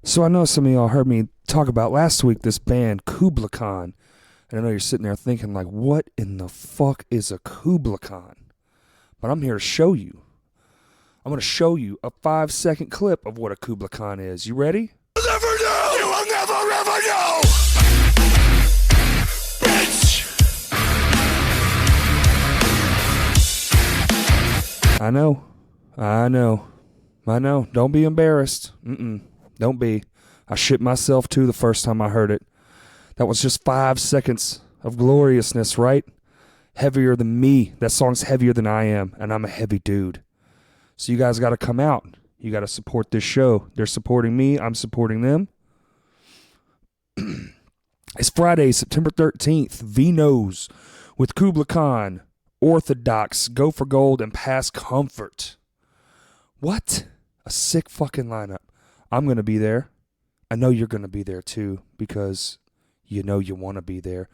So I know some of y'all heard me talk about last week this band Kubla Khan. And I know you're sitting there thinking like, what in the fuck is a Kubla Khan? But I'm here to show you. I'm going to show you a 5-second clip of what a Kubla Khan is. You ready? You'll never know! You will never ever know! Bitch! I know. Don't be embarrassed. Don't be. I shit myself too the first time I heard it. That was just 5 seconds of gloriousness, right? Heavier than me. That song's heavier than I am, and I'm a heavy dude. So you guys got to come out. You got to support this show. They're supporting me. I'm supporting them. It's Friday, September 13th. Vinos with Kubla Khan, Orthodox, Go for Gold, and Pass Comfort. What? A sick fucking lineup. I'm going to be there. I know you're going to be there too, because you know you want to be there.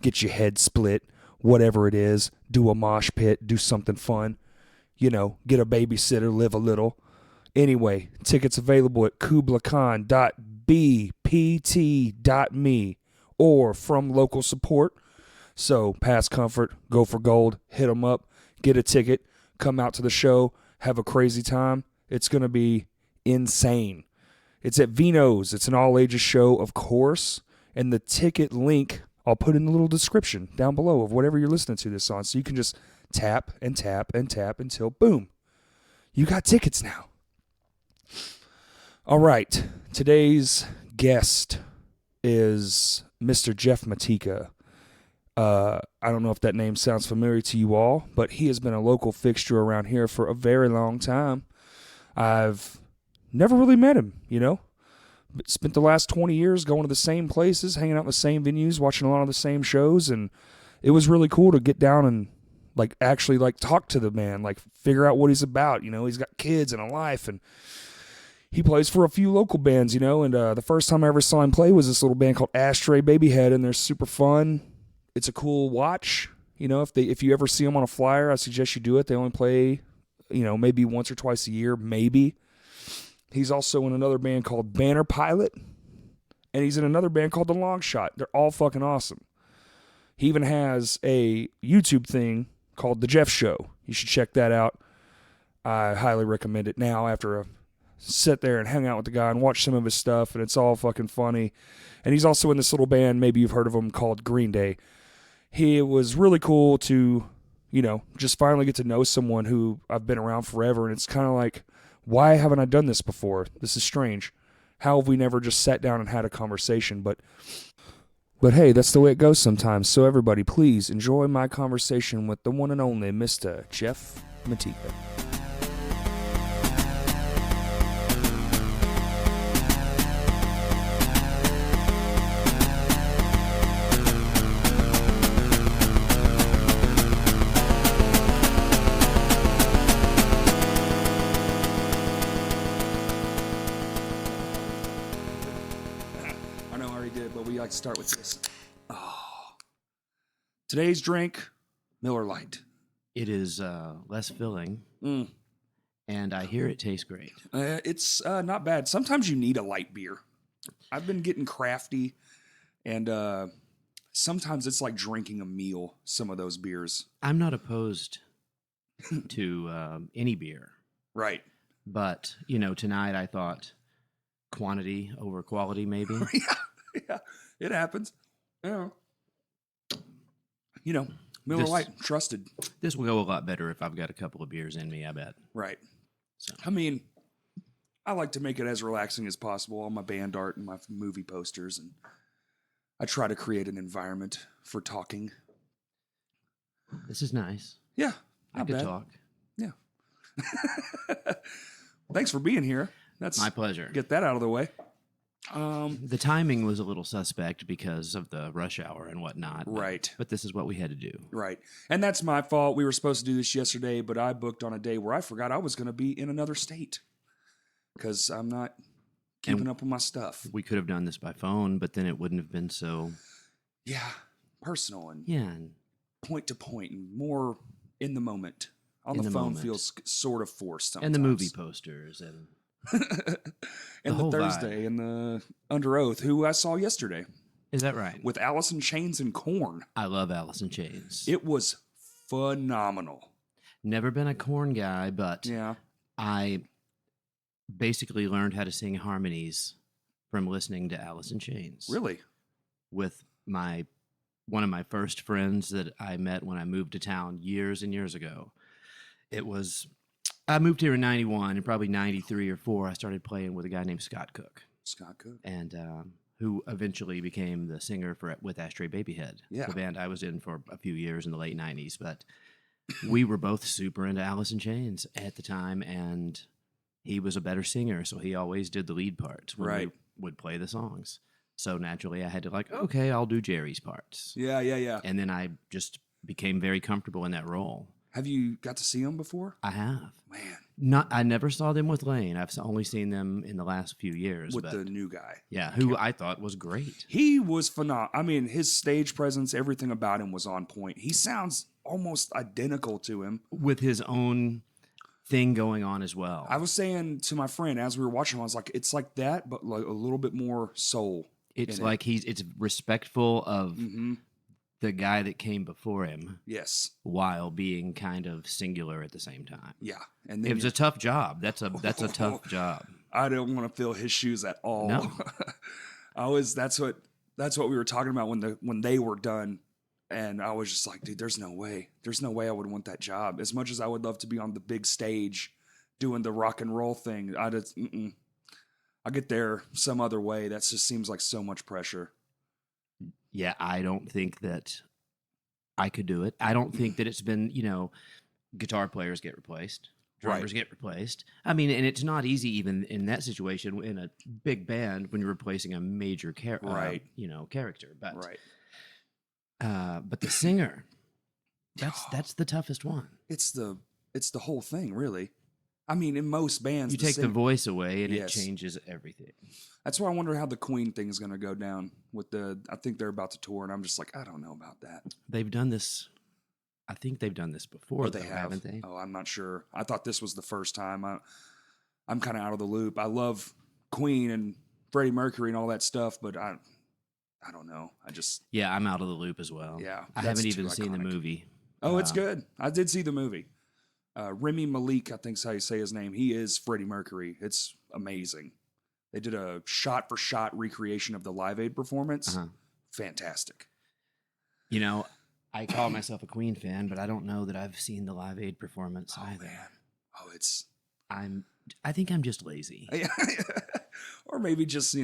Get your head split, whatever it is. Do a mosh pit. Do something fun. You know, get a babysitter, live a little. Anyway, tickets available at kublakhan.bpt.me or from local support. So, Pass Comfort, Go for Gold, hit them up, get a ticket, come out to the show, have a crazy time. It's going to be insane. It's at Vino's. It's an all-ages show, of course, and the ticket link I'll put in the little description down below of whatever you're listening to this on, so you can just tap and tap and tap until, boom, you got tickets now. All right, today's guest is Mr. Jeff Matika. I don't know if that name sounds familiar to you all, but he has been a local fixture around here for a very long time. I've never really met him, you know. Spent the last 20 years going to the same places, hanging out in the same venues, watching a lot of the same shows, and it was really cool to get down and actually talk to the man, figure out what he's about. You know, he's got kids and a life, and he plays for a few local bands, you know, and the first time I ever saw him play was this little band called Ashtray Babyhead, and they're super fun. It's a cool watch. You know, if you ever see them on a flyer, I suggest you do it. They only play, you know, maybe once or twice a year, maybe. He's also in another band called Banner Pilot, and he's in another band called The Long Shot. They're all fucking awesome. He even has a YouTube thing called The Jeff Show. You should check that out. I highly recommend it now after I sit there and hang out with the guy and watch some of his stuff, and it's all fucking funny. And he's also in this little band, maybe you've heard of him, called Green Day. It was really cool to, you know, just finally get to know someone who I've been around forever, and it's kind of like, why haven't I done this before? This is strange. How have we never just sat down and had a conversation? But hey, that's the way it goes sometimes. So everybody, please enjoy my conversation with the one and only Mr. Jeff Matika. Start with this. Oh. Today's drink, Miller Lite. It is less filling, and I hear it tastes great. It's not bad. Sometimes you need a light beer. I've been getting crafty, and sometimes it's like drinking a meal, some of those beers. I'm not opposed to any beer. Right. But, you know, tonight I thought quantity over quality, maybe. Yeah. It happens. Yeah. You know, Miller Lite, trusted. This will go a lot better if I've got a couple of beers in me, I bet. Right. So. I mean, I like to make it as relaxing as possible on my band art and my movie posters, and I try to create an environment for talking. This is nice. Yeah. I could talk. Yeah. Thanks for being here. That's my pleasure. Get that out of the way. The timing was a little suspect because of the rush hour and whatnot. Right. But this is what we had to do. Right. And that's my fault. We were supposed to do this yesterday, but I booked on a day where I forgot I was going to be in another state because I'm not keeping up with my stuff. We could have done this by phone, but then it wouldn't have been so... Yeah. Personal and point to point and more in the moment. On the phone feels sort of forced sometimes. And the movie posters and... and the whole Thursday in the Under Oath, who I saw yesterday Is that right? with Alice in Chains and Corn. I love Alice in Chains. It was phenomenal. Never been a Corn guy, but Yeah. I basically learned how to sing harmonies from listening to Alice in Chains. Really? With one of my first friends that I met when I moved to town years and years ago. I moved here in 91, and probably 93 or 4, I started playing with a guy named Scott Cook. Scott Cook. And who eventually became the singer with Ashtray Babyhead, Yeah. the band I was in for a few years in the late 90s. But we were both super into Alice in Chains at the time, and he was a better singer, so he always did the lead parts when Right. we would play the songs. So naturally, I had to okay, I'll do Jerry's parts. Yeah. And then I just became very comfortable in that role. Have you got to see him before? I have. Man, I never saw them with Lane. I've only seen them in the last few years. with but the new guy. yeah, who I thought was great. He was phenomenal. I mean, his stage presence, everything about him was on point. He sounds almost identical to him. With his own thing going on as well. I was saying to my friend as we were watching, I was like, it's like that, but like a little bit more soul. It's in like it's respectful of Mm-hmm. the guy that came before him Yes. while being kind of singular at the same time. Yeah. And then It was a tough job. That's a tough job. I don't want to fill his shoes at all. No. That's what we were talking about when they were done. And I was just like, dude, there's no way. There's no way I would want that job. As much as I would love to be on the big stage doing the rock and roll thing, I'll get there some other way. That just seems like so much pressure. Yeah, I don't think that I could do it. I don't think that it's been, guitar players get replaced, drummers get replaced. I mean, and it's not easy even in that situation in a big band when you're replacing a major character. But but the singer, that's the toughest one. It's the whole thing, really. I mean, in most bands, You take the voice away and Yes. it changes everything. That's why I wonder how the Queen thing is going to go down with I think they're about to tour, and I'm just like, I don't know about that. They've done this. I think they've done this before. They though, have. haven't they? Oh, I'm not sure. I thought this was the first time. I'm kind of out of the loop. I love Queen and Freddie Mercury and all that stuff, but I don't know. Yeah, I'm out of the loop as well. Yeah, I that's haven't too even seen the iconic. movie. Oh, it's good. I did see the movie. Remy Malik, I think's how you say his name. He is Freddie Mercury. It's amazing. They did a shot-for-shot recreation of the Live Aid performance. Uh-huh. Fantastic. I call myself a Queen fan, but I don't know that I've seen the Live Aid performance either. Man. Oh, it's... I think I'm just lazy. or maybe just,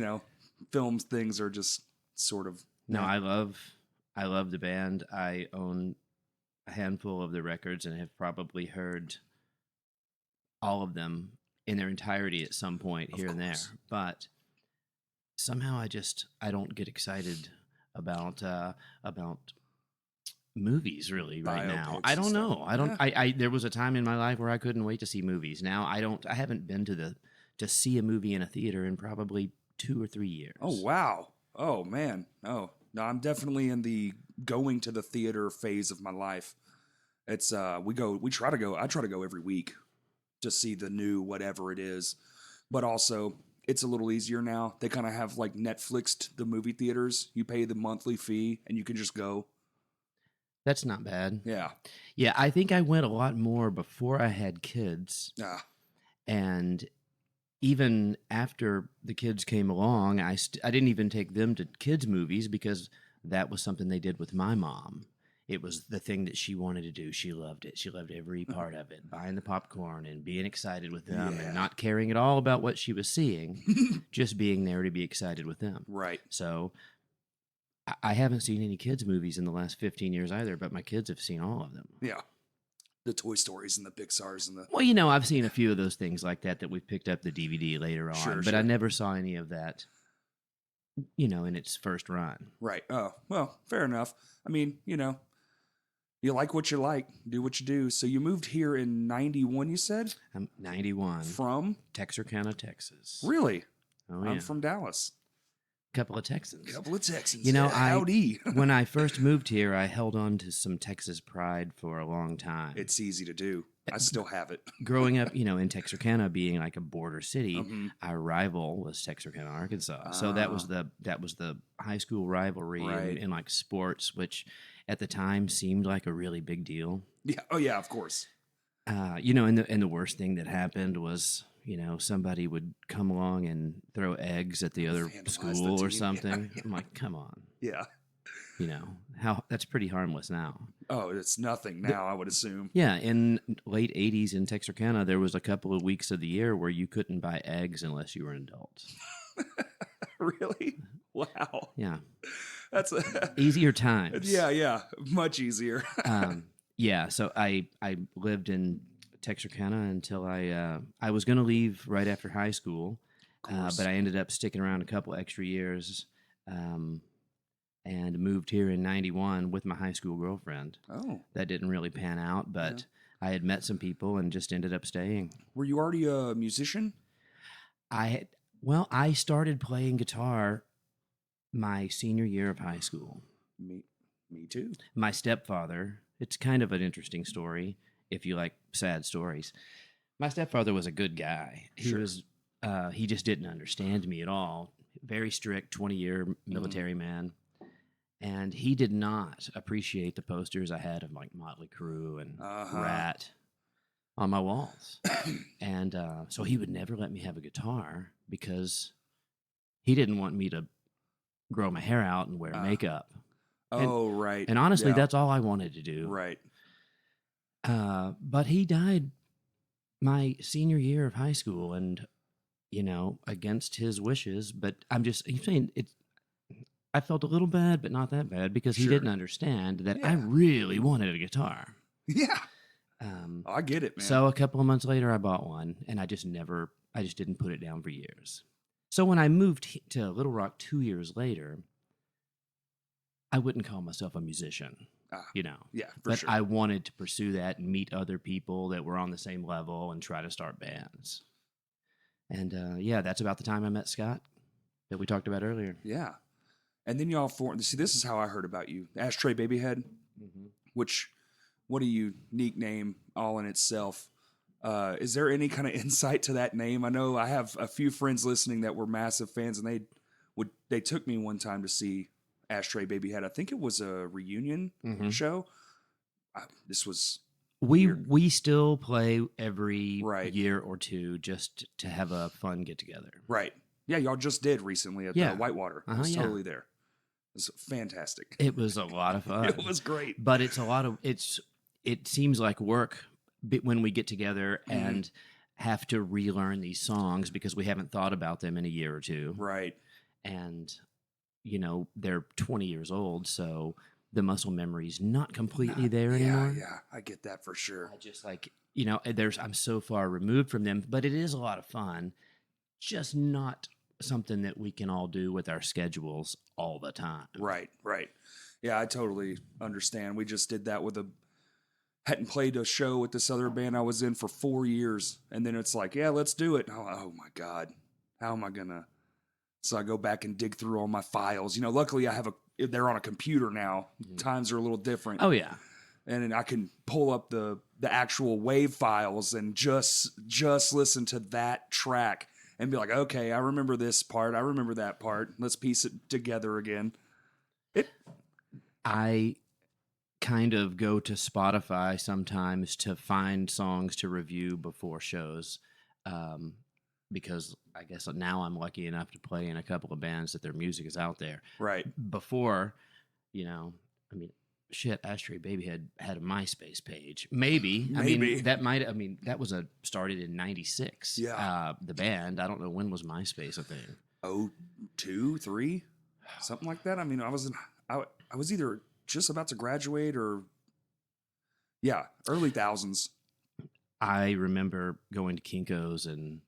film things are just sort of... No, I love the band. I own a handful of the records and have probably heard all of them in their entirety at some point here and there. But somehow I don't get excited about movies really right now. Biopics I don't and know. stuff. I don't. Yeah. I there was a time in my life where I couldn't wait to see movies. Now I haven't been to see a movie in a theater in probably 2 or 3 years. Oh, wow. Oh, man. Oh, no, I'm definitely in the going to the theater phase of my life. It's, I try to go every week to see the new whatever it is. But also, it's a little easier now. They kind of have like Netflixed the movie theaters. You pay the monthly fee and you can just go. That's not bad. Yeah. Yeah, I think I went a lot more before I had kids. Ah, And even after the kids came along, I didn't even take them to kids' movies because that was something they did with my mom. It was the thing that she wanted to do. She loved it. She loved every part of it, buying the popcorn and being excited with them Yeah. and not caring at all about what she was seeing, just being there to be excited with them. right. So I haven't seen any kids' movies in the last 15 years either, but my kids have seen all of them. Yeah. The Toy Stories and the Pixars and the... Well, I've seen a few of those things like that we've picked up the DVD later on, Sure, but I sure. never saw any of that, in its first run. Right. Oh, well, fair enough. I mean, you like what you like, do what you do. So you moved here in 91, you said? I'm 91, From? Texarkana, Texas. Really? Oh, yeah. I'm from Dallas. couple of Texans. Couple of Texans. You know, Yeah, howdy. when I first moved here, I held on to some Texas pride for a long time. It's easy to do. I still have it. Growing up, you know, in Texarkana being like a border city, Mhm. our rival was Texarkana, Arkansas. So that was the high school rivalry Right. in like sports, which at the time seemed like a really big deal. Yeah. Oh yeah, of course. You know, and the worst thing that happened was, you know, somebody would come along and throw eggs at the other Vandalize the school or team. something. Yeah. I'm like, come on, Yeah. you know, how that's pretty harmless now. Oh, it's nothing now, I would assume. Yeah, in late 80s in Texarkana, there was a couple of weeks of the year where you couldn't buy eggs unless you were an adult. Really? Wow. Yeah, That's a easier times. yeah, much easier. Yeah, so I lived in Texarkana until I was going to leave right after high school, course. but I ended up sticking around a couple extra years and moved here in 91 with my high school girlfriend. Oh, That didn't really pan out, but I had met some people and just ended up staying. were you already a musician? I started playing guitar my senior year of high school. Me too. My stepfather, it's kind of an interesting story if you like sad stories. My stepfather was a good guy. Sure. He just didn't understand me at all. Very strict, 20-year military man. And he did not appreciate the posters I had of like Motley Crue and Rat on my walls. And so he would never let me have a guitar because he didn't want me to grow my hair out and wear makeup. Oh, right. And honestly, Yeah. that's all I wanted to do. Right. But he died my senior year of high school, and you know, against his wishes. But I'm saying it's. I felt a little bad, but not that bad because he Sure. didn't understand that I Yeah. really wanted a guitar. Yeah. I get it, man. So a couple of months later, I bought one, and I just didn't put it down for years. So when I moved to Little Rock 2 years later, I wouldn't call myself a musician, you know. yeah, for But sure. I wanted to pursue that and meet other people that were on the same level and try to start bands. And yeah, that's about the time I met Scott that we talked about earlier. Yeah. And then y'all formed. See, this is how I heard about you. Ashtray Babyhead, which, what a unique name all in itself. Is there any kind of insight to that name? I know I have a few friends listening that were massive fans, and they took me one time to see Ashtray Babyhead. I think it was a reunion show. This was We still play every Right. year or two just to have a fun get together. right. Yeah, y'all just did recently at Yeah. Whitewater. I Uh-huh, was yeah. totally there. It was fantastic. It was a lot of fun. It was great. But it's a lot of it seems like work when we get together and have to relearn these songs because we haven't thought about them in a year or two. Right. And you know, they're 20 years old, so the muscle memory's not completely there anymore. Yeah, I get that for sure. I just like, you know, I'm so far removed from them, but it is a lot of fun. Just not something that we can all do with our schedules all the time. Right. Yeah, I totally understand. We just did that hadn't played a show with this other band I was in for 4 years. And then it's like, yeah, let's do it. Oh my God. How am I going to? So I go back and dig through all my files. You know, luckily they're on a computer now. Times are a little different. Oh yeah. And then I can pull up the actual wave files and just listen to that track and be like, okay, I remember this part. I remember that part. Let's piece it together again. I kind of go to Spotify sometimes to find songs to review before shows because I guess now I'm lucky enough to play in a couple of bands that their music is out there. Right. Before, you know, I mean, shit, Ashtray Babyhead had a MySpace page. Maybe. Maybe. That was started in 96. Yeah. The band, I don't know, when was MySpace a thing? Oh, 2, 3, something like that. I mean, I was either just about to graduate or, yeah, early thousands. I remember going to Kinko's and,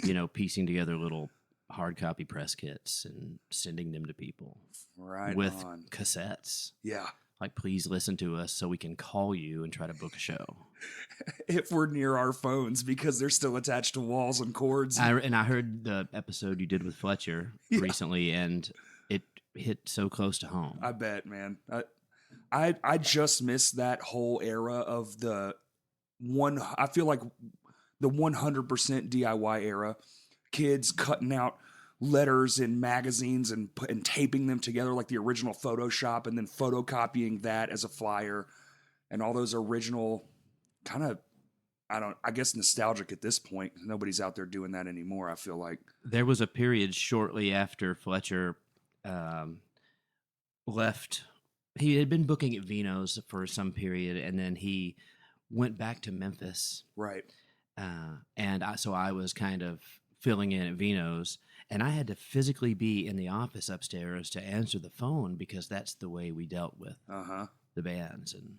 you know, piecing together little hard copy press kits and sending them to people Right with on. cassettes. Yeah. Like, please listen to us so we can call you and try to book a show. If we're near our phones because they're still attached to walls and cords. I heard the episode you did with Fletcher recently, and it hit so close to home. I bet, man. I just miss that whole era of the one. I feel like the 100% DIY era. Kids cutting out letters in magazines and taping them together like the original Photoshop, and then photocopying that as a flyer, and all those original kind of. I guess nostalgic at this point. Nobody's out there doing that anymore, I feel like. There was a period shortly after Fletcher left. He had been booking at Vino's for some period, and then he went back to Memphis. Right. So I was kind of filling in at Vino's, and I had to physically be in the office upstairs to answer the phone because that's the way we dealt with the bands and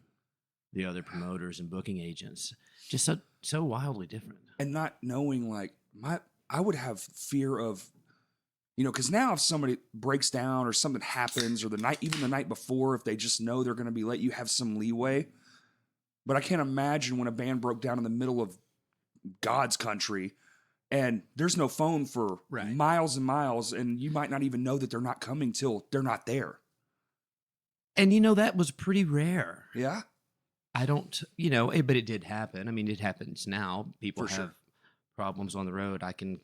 the other promoters and booking agents. Just so wildly different. And not knowing, like, I would have fear of, because now if somebody breaks down or something happens, or even the night before, if they just know they're going to be late, you have some leeway. But I can't imagine when a band broke down in the middle of God's country and there's no phone for miles and miles, and you might not even know that they're not coming till they're not there. And that was pretty rare. Yeah. I don't, but it did happen. I mean, it happens now. People have problems on the road. I can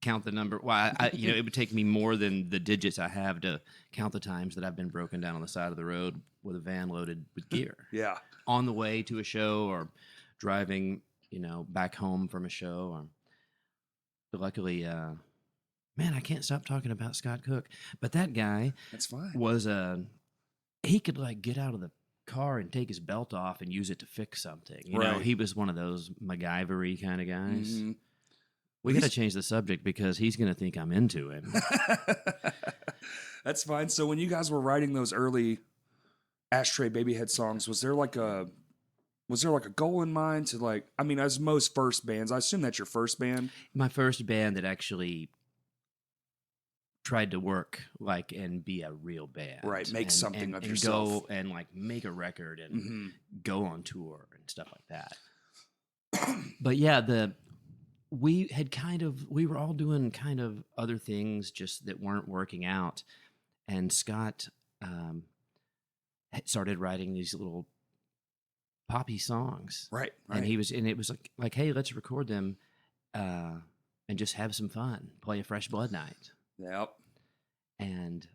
count the number. Well, it would take me more than the digits I have to count the times that I've been broken down on the side of the road with a van loaded with gear. Yeah. On the way to a show or driving, back home from a show. But luckily, man, I can't stop talking about Scott Cook. But that guy, that's fine. Was he could get out of the car and take his belt off and use it to fix something. He was one of those MacGyver-y kind of guys. Mm-hmm. We got to change the subject because he's going to think I'm into him. That's fine. So when you guys were writing those early Ashtray Babyhead songs, was there like a goal in mind to as most first bands, I assume that's your first band? My first band that actually tried to work and be a real band, right? Make something of and yourself, go and make a record and go on tour and stuff like that. But yeah, we were all doing kind of other things just that weren't working out, and Scott started writing these little poppy songs, right? And it was like, hey, let's record them and just have some fun, play a Fresh Blood night. Yep. And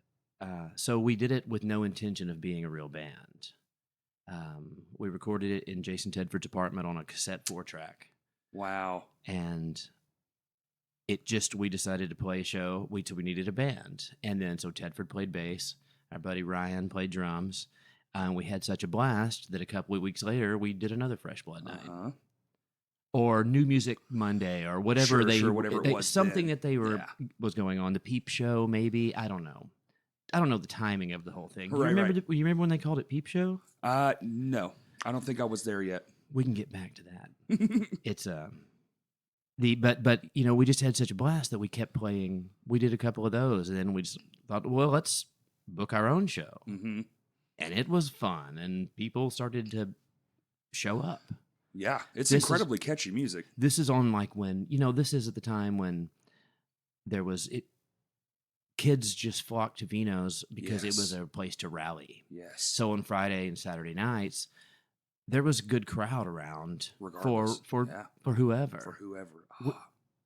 so we did it with no intention of being a real band. We recorded it in Jason Tedford's apartment on a cassette 4-track. Wow. And we decided to play a show. We needed a band. And then so Tedford played bass. Our buddy Ryan played drums. And we had such a blast that a couple of weeks later, we did another Fresh Blood night. Or New Music Monday, or whatever whatever it was. Something that they was going on. The Peep Show, maybe. I don't know. I don't know the timing of the whole thing. You remember when they called it Peep Show? No. I don't think I was there yet. We can get back to that. It's but we just had such a blast that we kept playing. We did a couple of those, and then we just thought, well, let's book our own show. Mm-hmm. And it was fun, and people started to show up. Yeah, it's incredibly catchy music. This is on when, this is at the time when there was kids just flocked to Vino's because it was a place to rally. Yes. So on Friday and Saturday nights, there was a good crowd around for whoever. For whoever.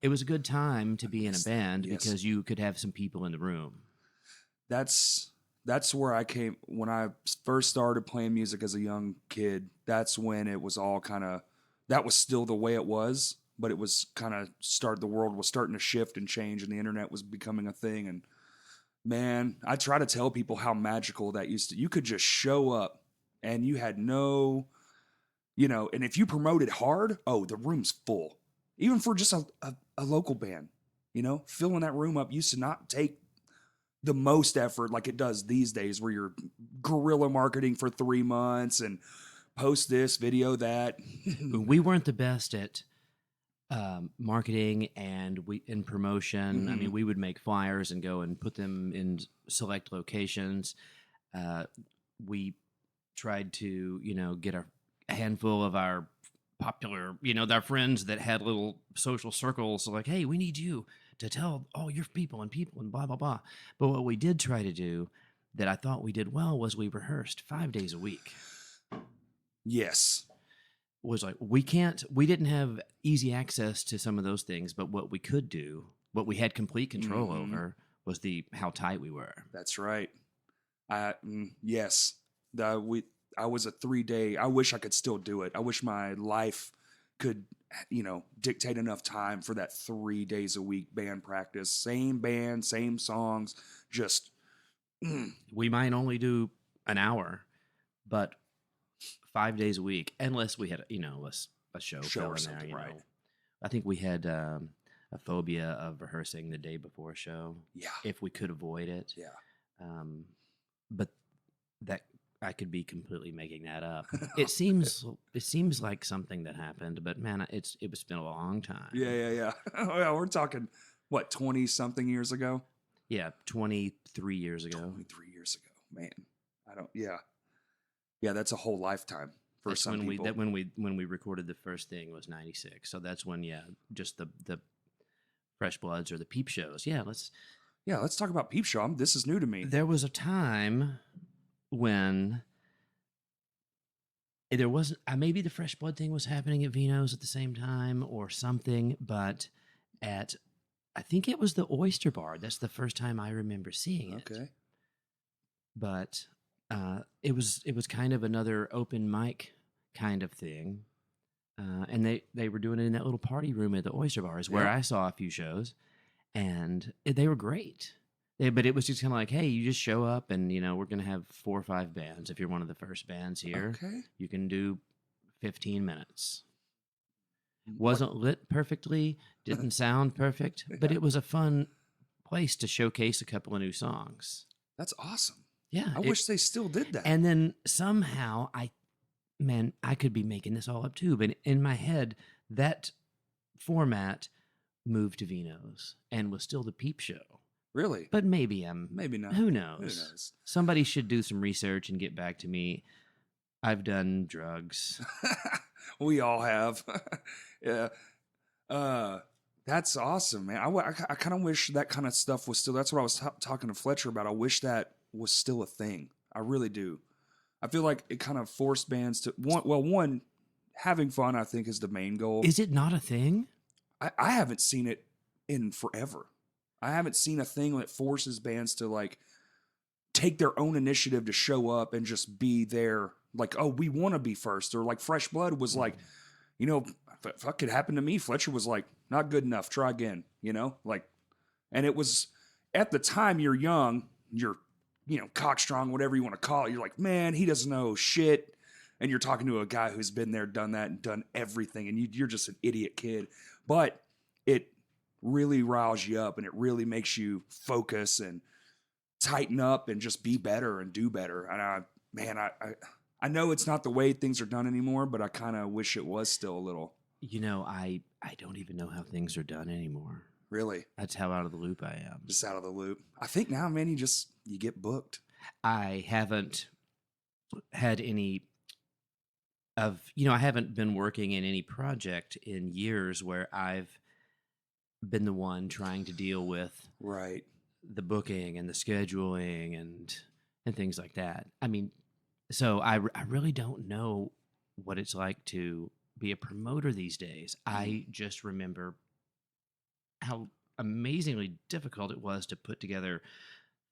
It was a good time to be in a band because you could have some people in the room. That's where I came when I first started playing music as a young kid. That's when it was all that was still the way it was, but it was the world was starting to shift and change, and the internet was becoming a thing. And man, I try to tell people how magical that you could just show up and you had no, and if you promoted hard, the room's full. Even for just a local band, filling that room up used to not take the most effort like it does these days, where you're guerrilla marketing for 3 months and post this, video that. We weren't the best at marketing and in promotion. Mm-hmm. I mean, we would make flyers and go and put them in select locations. We tried to, get a handful of our popular, our friends that had little social circles. Like, hey, we need you to tell all your people and blah, blah, blah. But what we did try to do that I thought we did well was we rehearsed 5 days a week. Yes. Was like, we didn't have easy access to some of those things, but what we could do, what we had complete control over was how tight we were. That's right. Yes. I was a 3-day. I wish I could still do it. I wish my life could, dictate enough time for that 3 days a week band practice. Same band, same songs. Just We might only do an hour, but 5 days a week, unless we had a show Show or in something, there. right. I think we had a phobia of rehearsing the day before a show. Yeah. If we could avoid it. Yeah. But that I could be completely making that up. It seems like something that happened, but man, it was been a long time. Yeah. Oh, yeah, we're talking, what, 20-something years ago? Yeah, 23 years ago. 23 years ago. Man, Yeah, that's a whole lifetime for That's some people. When we recorded the first thing was 96. So that's when, just the Fresh Bloods or the Peep shows. Yeah, let's talk about Peep Show. This is new to me. There was a time when there wasn't, maybe the Fresh Blood thing was happening at Vino's at the same time or something, but I think it was the Oyster Bar. That's the first time I remember seeing it. Okay. But it was kind of another open mic kind of thing. And they were doing it in that little party room at the Oyster Bar is where I saw a few shows, and they were great. But it was just kind of like, hey, you just show up and, we're going to have 4 or 5 bands. If you're one of the first bands here, Okay. you can do 15 minutes. Wasn't lit perfectly, didn't sound perfect, but it was a fun place to showcase a couple of new songs. That's awesome. Yeah. I wish they still did that. And then somehow I could be making this all up too, but in my head, that format moved to Vino's and was still the Peep Show. Really? But maybe not. Who knows? Somebody should do some research and get back to me. I've done drugs. We all have. Yeah. That's awesome, man. I kind of wish that kind of stuff was still. That's what I was talking to Fletcher about. I wish that was still a thing. I really do. I feel like it kind of forced bands to one, having fun, I think, is the main goal. Is it not a thing? I haven't seen it in forever. I haven't seen a thing that forces bands to like take their own initiative to show up and just be there. Like, oh, we want to be first. Or like Fresh Blood was like, fuck, it happened to me. Fletcher was like, not good enough. Try again. And it was at the time you're young, you're, cockstrong, whatever you want to call it. You're like, man, he doesn't know shit. And you're talking to a guy who's been there, done that, and done everything. And you're just an idiot kid. But it really riles you up and it really makes you focus and tighten up and just be better and do better. And I know it's not the way things are done anymore, but I kind of wish it was still a little. I don't even know how things are done anymore. Really? That's how out of the loop I am. Just out of the loop. I think now, man, you get booked. I haven't had any I haven't been working in any project in years where I've been the one trying to deal with right the booking and the scheduling and things like that. I mean, so I really don't know what it's like to be a promoter these days. I just remember how amazingly difficult it was to put together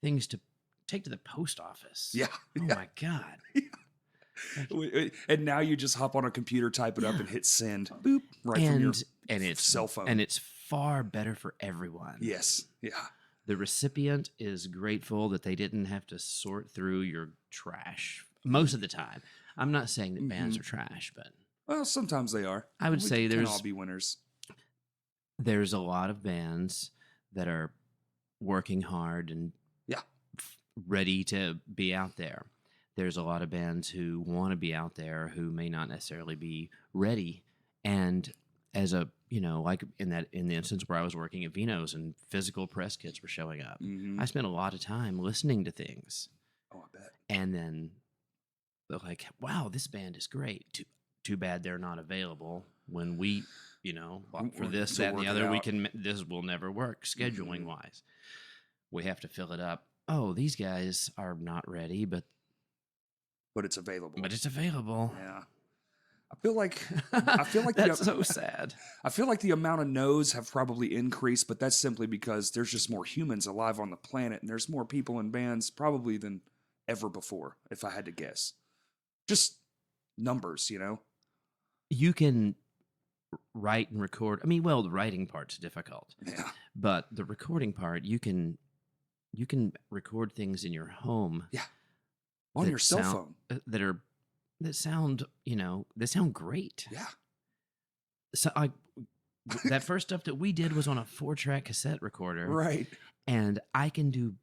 things to take to the post office. Yeah. Oh my God. And now you just hop on a computer, type it up, and hit send. Boop. Right from your it's cell phone. And it's far better for everyone. Yes. Yeah. The recipient is grateful that they didn't have to sort through your trash most of the time. I'm not saying that bands are trash, but well, sometimes they are. I would say can't all be winners. There's a lot of bands that are working hard and ready to be out there. There's a lot of bands who want to be out there who may not necessarily be ready. And as a, like in the instance where I was working at Vino's and physical press kits were showing up, I spent a lot of time listening to things. Oh, I bet. And then they're like, wow, this band is great. Too bad they're not available when we, for this, To that, and work the it other, out. this will never work scheduling wise. We have to fill it up. Oh, these guys are not ready, but it's available. it's available. Yeah. I feel like That's so sad. I feel like the amount of no's have probably increased, but that's simply because there's just more humans alive on the planet, and there's more people in bands probably than ever before, if I had to guess. Just numbers, You can write and record. I mean, well, the writing part's difficult. Yeah. But the recording part, you can record things in your home. Yeah. On that your cell phone. That sound great. Yeah. So that first stuff that we did was on a 4-track cassette recorder. Right. And I can do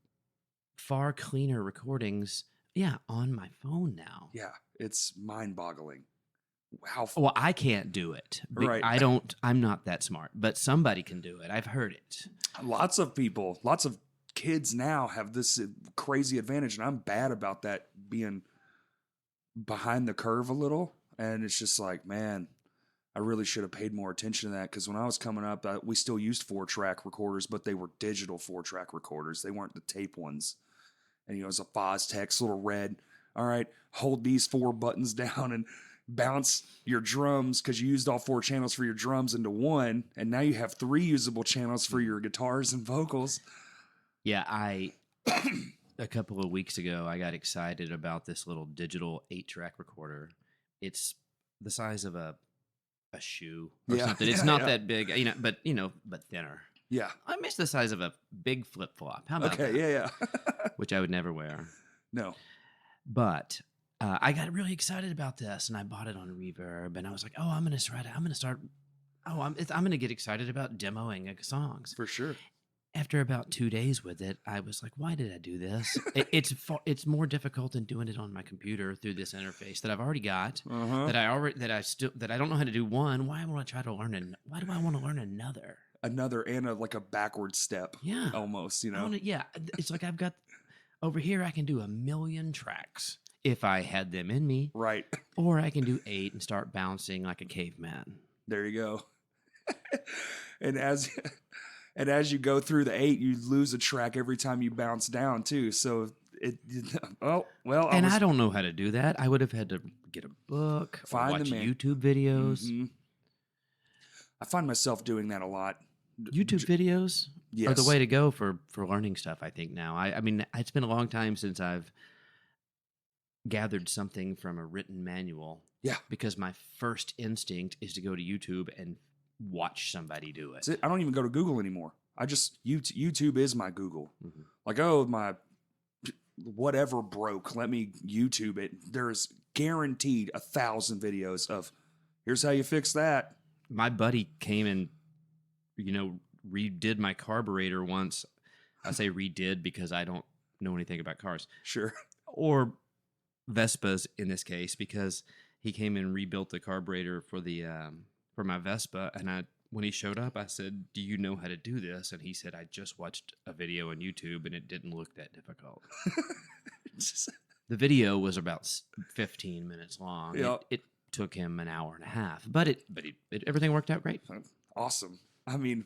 far cleaner recordings, on my phone now. Yeah. It's mind-boggling. How Well, I can't do it. Right. I'm not that smart, but somebody can do it. I've heard it. Lots of kids now have this crazy advantage, and I'm bad about that, being behind the curve a little. And it's just like, man, I really should have paid more attention to that, because when I was coming up, we still used 4-track recorders, but they were digital 4-track recorders. They weren't the tape ones. And it was a Foztex, little red. All right, hold these 4 buttons down and bounce your drums, because you used all 4 channels for your drums into one, and now you have 3 usable channels for your guitars and vocals. Yeah, a couple of weeks ago, I got excited about this little digital 8-track recorder. It's the size of a shoe or something. It's not that big, but thinner. Yeah. I miss the size of a big flip flop. How about that? Yeah. Which I would never wear. No. But I got really excited about this, and I bought it on Reverb, and I was like, "Oh, I'm going to get excited about demoing songs For sure. After about 2 days with it, I was like, "Why did I do this?" It's more difficult than doing it on my computer through this interface that I've already got. That I don't know how to do one. Why do I want to learn another? And like a backward step. Yeah, almost. It's like I've got over here. I can do 1,000,000 tracks if I had them in me, Right. or I can do 8 and start bouncing like a caveman. There you go. And as you go through the 8, you lose a track every time you bounce down too. So I don't know how to do that. I would have had to get a book, or watch YouTube videos. Mm-hmm. I find myself doing that a lot. YouTube videos Yes. are the way to go for learning stuff, I think now. I mean, it's been a long time since I've gathered something from a written manual. Yeah. Because my first instinct is to go to YouTube and watch somebody do it. That's it. I don't even go to Google anymore. YouTube is my Google. Mm-hmm. Like, my whatever broke, let me YouTube it. There's guaranteed 1,000 videos of, here's how you fix that. My buddy came and, redid my carburetor once. I say redid because I don't know anything about cars. Sure. Or Vespas in this case, because he came and rebuilt the carburetor for my Vespa. And when he showed up, I said, "Do you know how to do this?" And he said, "I just watched a video on YouTube and it didn't look that difficult." The video was about 15 minutes long. Yep. It took him an hour and a half, but everything worked out great. Awesome. I mean,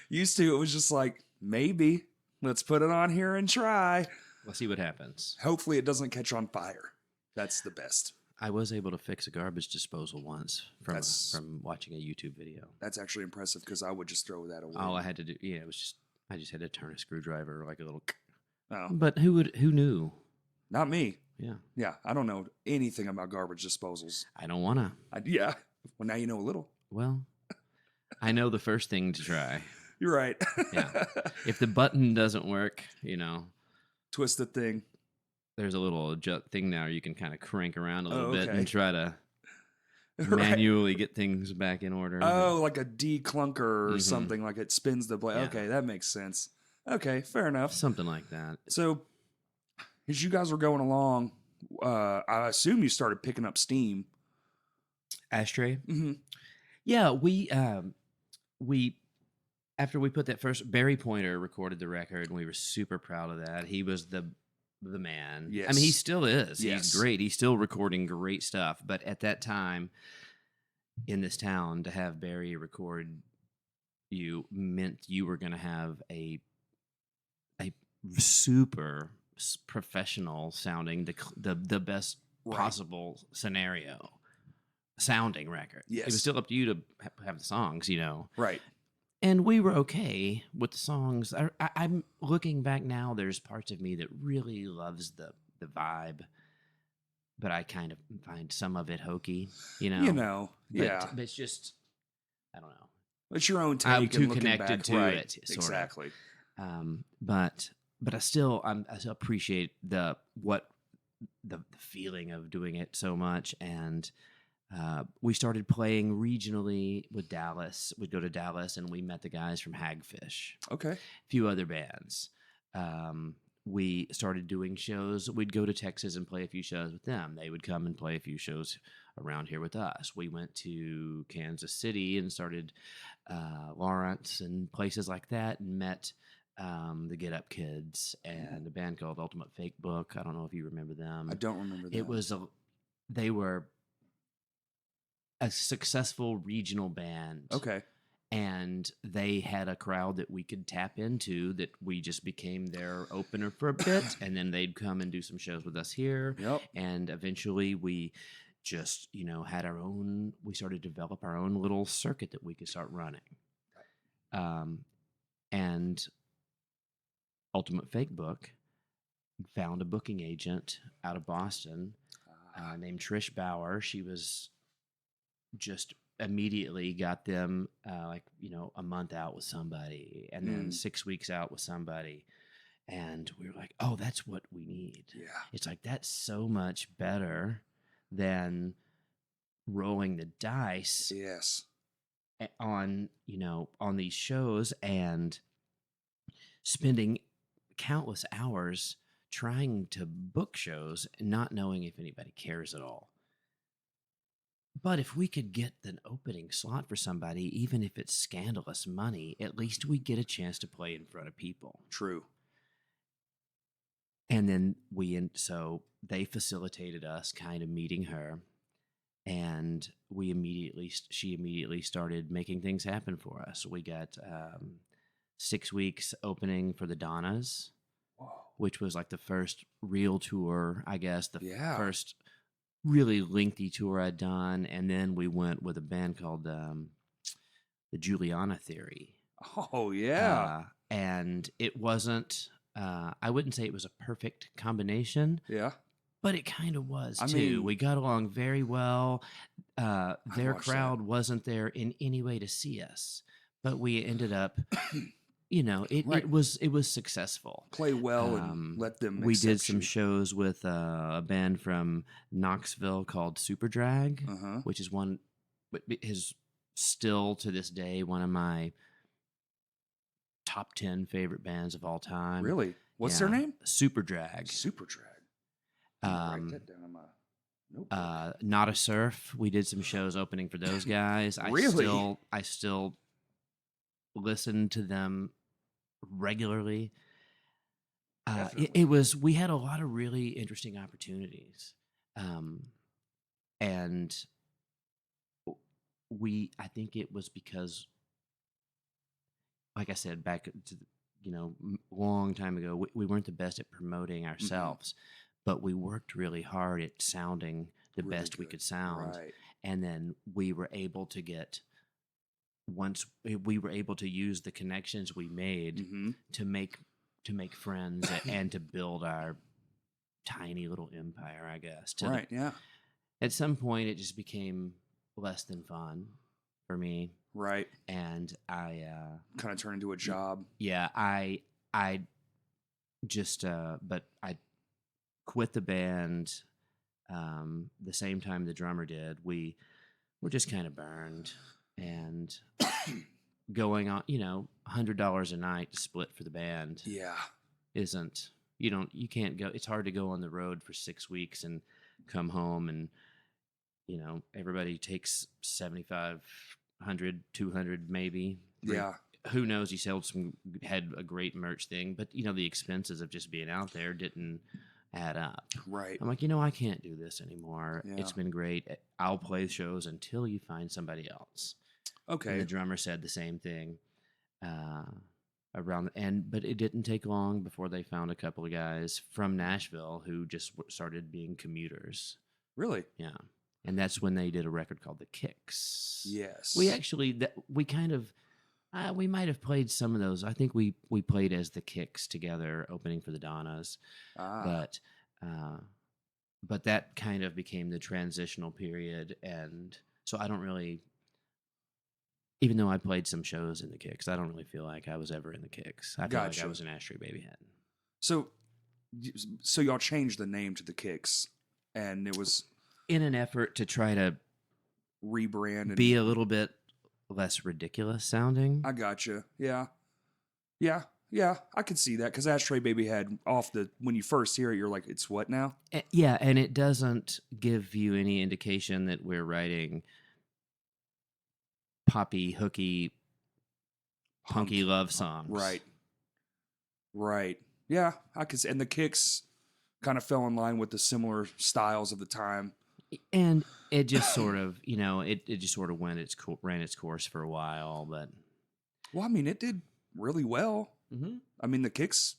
used to, it was just like, maybe let's put it on here and try. We'll see what happens. Hopefully it doesn't catch on fire. That's the best. I was able to fix a garbage disposal once from watching a YouTube video. That's actually impressive, because I would just throw that away. All I had to do, I just had to turn a screwdriver like a little. Oh. But who knew? Not me. Yeah. Yeah, I don't know anything about garbage disposals. I don't want to. Yeah. Well, now you know a little. Well, I know the first thing to try. You're right. Yeah. If the button doesn't work, twist the thing. There's a little thing now you can kind of crank around a little bit okay. and try to Right. manually get things back in order. Oh, like a declunker or something, like it spins the blade. Yeah. Okay, that makes sense. Okay, fair enough. Something like that. So, as you guys were going along, I assume you started picking up steam. Ashtray? Mm-hmm. Yeah, we after we put that first, Barry Pointer recorded the record, and we were super proud of that. He was the man. Yes. I mean, he still is. Yes. He's great. He's still recording great stuff. But at that time, in this town, to have Barry record you meant you were going to have a super professional sounding, the best possible scenario sounding record. Yes. It was still up to you to have the songs, Right. And we were okay with the songs. I'm looking back now. There's parts of me that really loves the vibe, but I kind of find some of it hokey. But it's just, I don't know. It's your own take. I'm too and connected back. to Right. it. Exactly. But I still appreciate the feeling of doing it so much. And we started playing regionally with Dallas. We'd go to Dallas and we met the guys from Hagfish. Okay. A few other bands. We started doing shows. We'd go to Texas and play a few shows with them. They would come and play a few shows around here with us. We went to Kansas City and started Lawrence and places like that, and met the Get Up Kids and a band called Ultimate Fake Book. I don't know if you remember them. I don't remember that. They were a successful regional band. Okay. And they had a crowd that we could tap into, that we just became their opener for a bit. And then they'd come and do some shows with us here. Yep. And eventually we just, had we started to develop our own little circuit that we could start running. And Ultimate Fake Book found a booking agent out of Boston named Trish Bauer. She was just immediately got them a month out with somebody, and then 6 weeks out with somebody. And we were like, oh, that's what we need. Yeah. It's like, that's so much better than rolling the dice. Yes. On these shows and spending countless hours trying to book shows and not knowing if anybody cares at all. But if we could get an opening slot for somebody, even if it's scandalous money, at least we get a chance to play in front of people. True. And then so they facilitated us kind of meeting her, and she immediately started making things happen for us. We got 6 weeks opening for the Donnas, which was like the first real tour, I guess, first really lengthy tour I'd done. And then we went with a band called the Juliana Theory. Oh, yeah. And it wasn't, I wouldn't say it was a perfect combination. Yeah. But it kind of was, too. We got along very well. Their crowd wasn't there in any way to see us. But we ended up, it was successful. Play well and let them We did some shows with a band from Knoxville called Super Drag, which is still to this day one of my top 10 favorite bands of all time. Really? What's their name? Super Drag. Super Drag. Write that down on my notebook. Not a Surf. We did some shows opening for those guys. Really? I still listen to them regularly. We had a lot of really interesting opportunities. And I think it was because, like I said, back to, long time ago, we weren't the best at promoting ourselves, but we worked really hard at sounding the Really best we good. could sound. Right. And then we were able to use the connections we made to make friends and to build our tiny little empire, I guess. Right. Yeah. At some point, it just became less than fun for me. Right. And I kind of turned into a job. Yeah, I just but I quit the band the same time the drummer did. We were just kind of burned, and going on, $100 a night to split for the band. Yeah. Isn't, you can't go. It's hard to go on the road for 6 weeks and come home and, everybody takes 7,500, 200 maybe. Yeah. Who knows? He had a great merch thing, but the expenses of just being out there didn't add up. Right. I'm like, I can't do this anymore. Yeah. It's been great. I'll play shows until you find somebody else. Okay. And the drummer said the same thing around the end, but it didn't take long before they found a couple of guys from Nashville who just started being commuters. Really? Yeah. And that's when they did a record called The Kicks. Yes. We actually, we kind of, we might have played some of those. I think we played as The Kicks together, opening for the Donnas. But that kind of became the transitional period. And so I don't really, even though I played some shows in the Kicks, I don't really feel like I was ever in the Kicks. I feel like I was an Ashtray Babyhead. So y'all changed the name to the Kicks, and it was in an effort to try to rebrand and be a little bit less ridiculous sounding. I gotcha. Yeah. I could see that because Ashtray Babyhead when you first hear it, you're like, it's what now? Yeah, and it doesn't give you any indication that we're writing poppy, hooky, punky love songs. Right. Yeah, I could see. And the Kicks kind of fell in line with the similar styles of the time. And it just sort of, it just sort of ran its course for a while. But well, I mean, it did really well. Mm-hmm. I mean, the Kicks,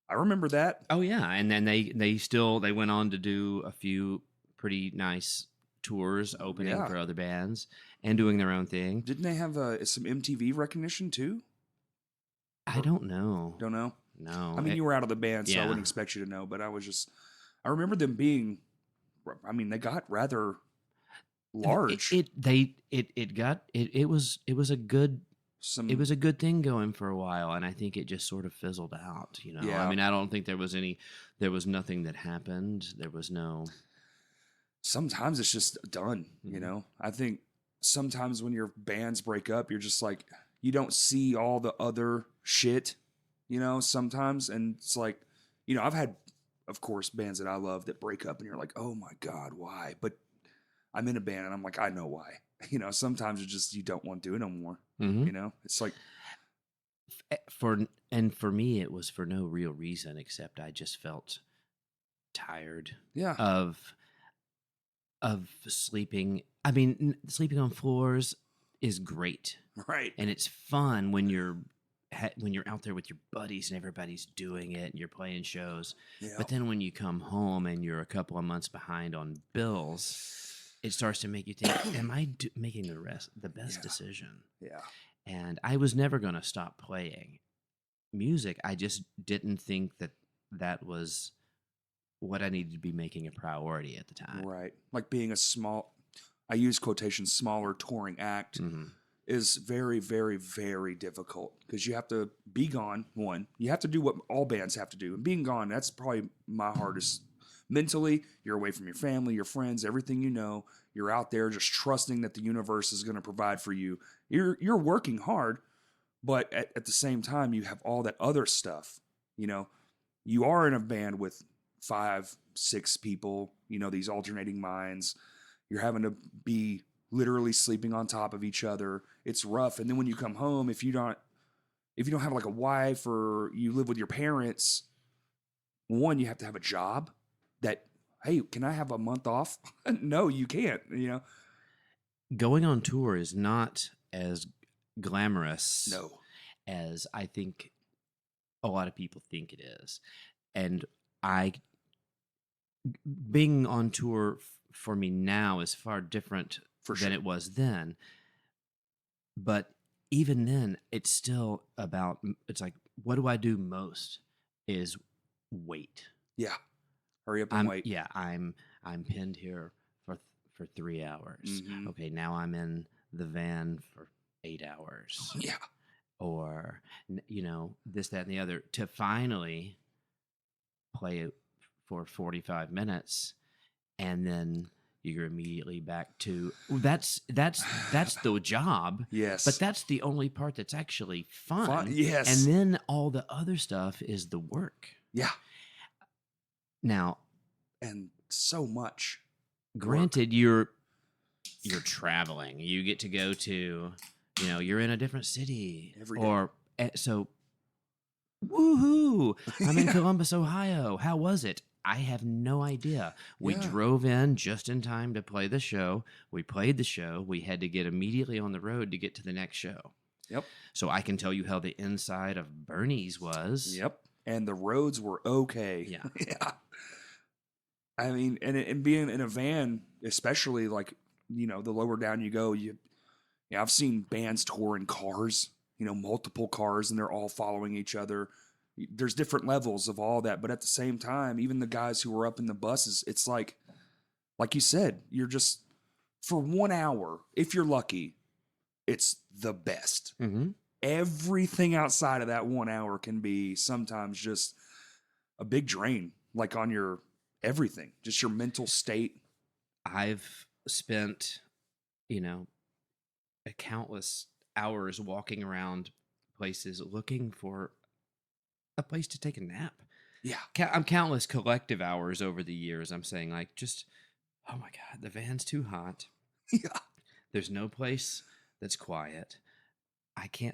I remember that. Oh yeah, and then they went on to do a few pretty nice tours, opening for other bands and doing their own thing. Didn't they have some MTV recognition too? I don't know. Don't know? No. I mean, you were out of the band, so I wouldn't expect you to know. But I remember them being. I mean, they got rather large. It was a good. It was a good thing going for a while, and I think it just sort of fizzled out. Yeah. I mean, I don't think there was nothing that happened. There was no. Sometimes it's just done. Mm-hmm. I think sometimes when your bands break up, you're just like you don't see all the other shit. Sometimes, and it's like, I've had, of course, bands that I love that break up, and you're like, oh my God, why? But I'm in a band, and I'm like, I know why. Sometimes it's just you don't want to do it no more. Mm-hmm. It's like for me, it was for no real reason except I just felt tired. Yeah. Of sleeping. I mean, sleeping on floors is great, right? And it's fun when you're out there with your buddies and everybody's doing it and you're playing shows. Yeah. But then when you come home and you're a couple of months behind on bills, it starts to make you think, am I making the best decision? Yeah. And I was never going to stop playing music. I just didn't think that was what I needed to be making a priority at the time. Right. Like being I use quotations, smaller touring act is very, very, very difficult because you have to be gone. One, you have to do what all bands have to do. And being gone, that's probably my hardest. Mentally, you're away from your family, your friends, everything you know. You're out there just trusting that the universe is going to provide for you. You're working hard, but at the same time, you have all that other stuff. You are in a band with 5, 6 people, these alternating minds. You're having to be literally sleeping on top of each other. It's rough. And then when you come home, if you don't have like a wife or you live with your parents, one, you have to have a job that, hey, can I have a month off? No, you can't, Going on tour is not as glamorous as I think a lot of people think it is. And being on tour for me now is far different than it was then. But even then, it's still it's like, what do I do most is wait. Yeah. Hurry up and wait. Yeah, I'm pinned here for 3 hours. Mm-hmm. Okay, now I'm in the van for 8 hours. Yeah. Or, this, that, and the other to finally play it for 45 minutes. And then you're immediately back to that's the job. Yes. But that's the only part that's actually fun. Yes. And then all the other stuff is the work. Yeah. Now, and so much. Granted, you're traveling. You get to go to, you're in a different city every day. Or so Woohoo! I'm in Columbus, Ohio. How was it? I have no idea. We Yeah. drove in just in time to play the show. We played the show. We had to get immediately on the road to get to the next show. Yep. So I can tell you how the inside of Bernie's was. Yep. And the roads were okay. Yeah. Yeah. I mean, and being in a van, especially like, the lower down you go, I've seen bands tour in cars, multiple cars, and they're all following each other. There's different levels of all that, but at the same time, even the guys who were up in the buses, it's like you said, you're just for 1 hour, if you're lucky, it's the best. Mm-hmm. Everything outside of that 1 hour can be sometimes just a big drain, like on your everything, just your mental state. I've spent, a countless hours walking around places looking for a place to take a nap. Yeah. I'm countless collective hours over the years. I'm saying like just, oh my God, the van's too hot. Yeah. There's no place that's quiet.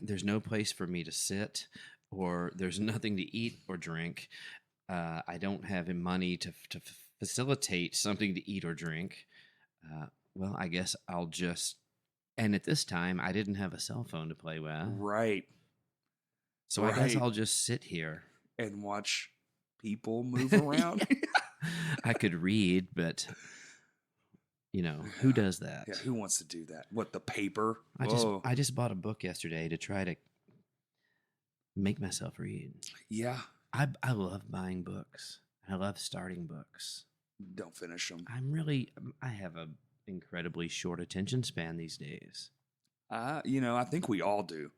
There's no place for me to sit, or there's nothing to eat or drink. I don't have money to facilitate something to eat or drink. Well, I guess I'll just, and at this time, I didn't have a cell phone to play with. Right. So I guess I'll just sit here. And watch people move around. I could read, but, who does that? Yeah, who wants to do that? What, the paper? I just bought a book yesterday to try to make myself read. Yeah. I love buying books. I love starting books. Don't finish them. I have a incredibly short attention span these days. I think we all do.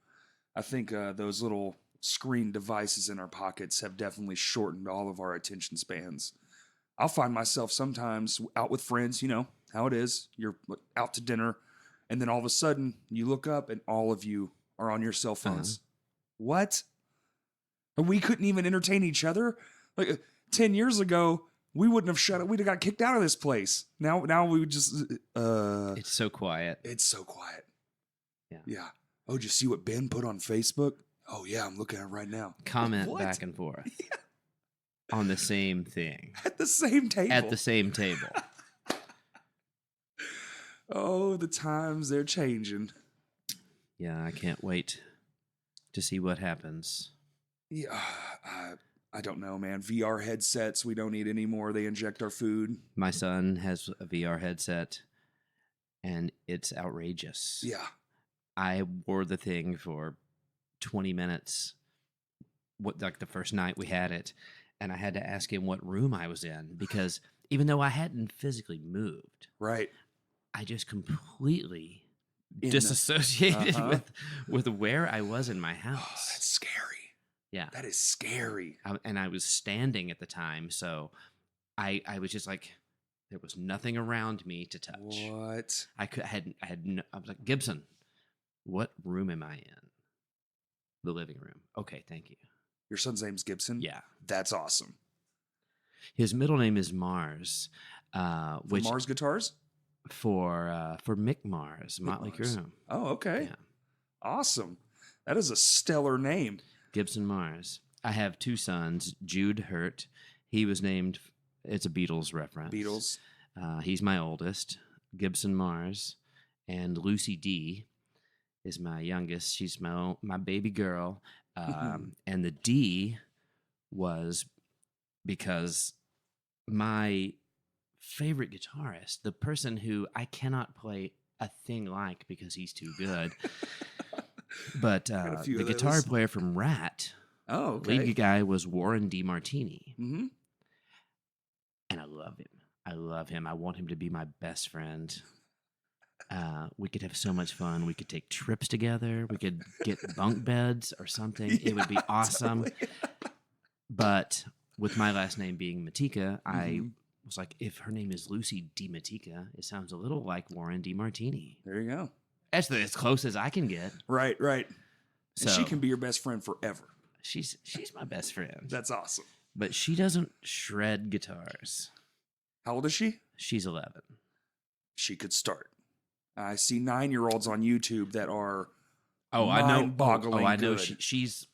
I think those little screen devices in our pockets have definitely shortened all of our attention spans. I'll find myself sometimes out with friends, how it is. You're out to dinner, and then all of a sudden you look up and all of you are on your cell phones. What? We couldn't even entertain each other? Like 10 years ago, we wouldn't have shut it. We'd have got kicked out of this place. Now we would just... It's so quiet. It's so quiet. Yeah. Yeah. Oh, did you see what Ben put on Facebook? Oh, yeah, I'm looking at it right now. Comment What? back and forth on the same thing. At the same table. At the same table. Oh, the times they're changing. Yeah, I can't wait to see what happens. Yeah, I don't know, man. VR headsets, we don't need anymore. They inject our food. My son has a VR headset, and it's outrageous. Yeah. I wore the thing for 20 minutes, like the first night we had it, and I had to ask him what room I was in, because even though I hadn't physically moved, Right. I just completely In disassociated with where I was in my Oh, house. that's scary. Yeah. That is scary. And I was standing at the time, so I was just like, there was nothing around me to touch. What? I was like, Gibson, what room am I in? The living room. Okay, thank you. Your son's name's Gibson? Yeah. That's awesome. His middle name is Mars. Which Mars Guitars? for Mick Mars, Motley Mars. Crue. Oh, okay. Yeah. Awesome. That is a stellar name. Gibson Mars. I have two sons, Jude Hurt. He was named, it's a Beatles reference. Beatles. He's my oldest, Gibson Mars. And Lucy D is my youngest. She's my baby girl. And the D was because my favorite guitarist, the person who I cannot play a thing like because he's too good, but the guitar player from Rat, Oh, okay. lead guy was Warren DeMartini. Mm-hmm. And I love him. I love him. I want him to be my best friend. We could have so much fun. We could take trips together. We could get bunk beds or something. It would be awesome. Totally. But with my last name being Matika, I was like, if her name is Lucy DeMatika, it sounds a little like Warren DeMartini. There you go. That's as close as I can get. Right, right. So And she can be your best friend forever. she's my best friend. That's awesome. But she doesn't shred guitars. How old is she? She's 11. She could start. I see 9-year-olds on YouTube that are Oh, I know. mind-boggling I know. good. She's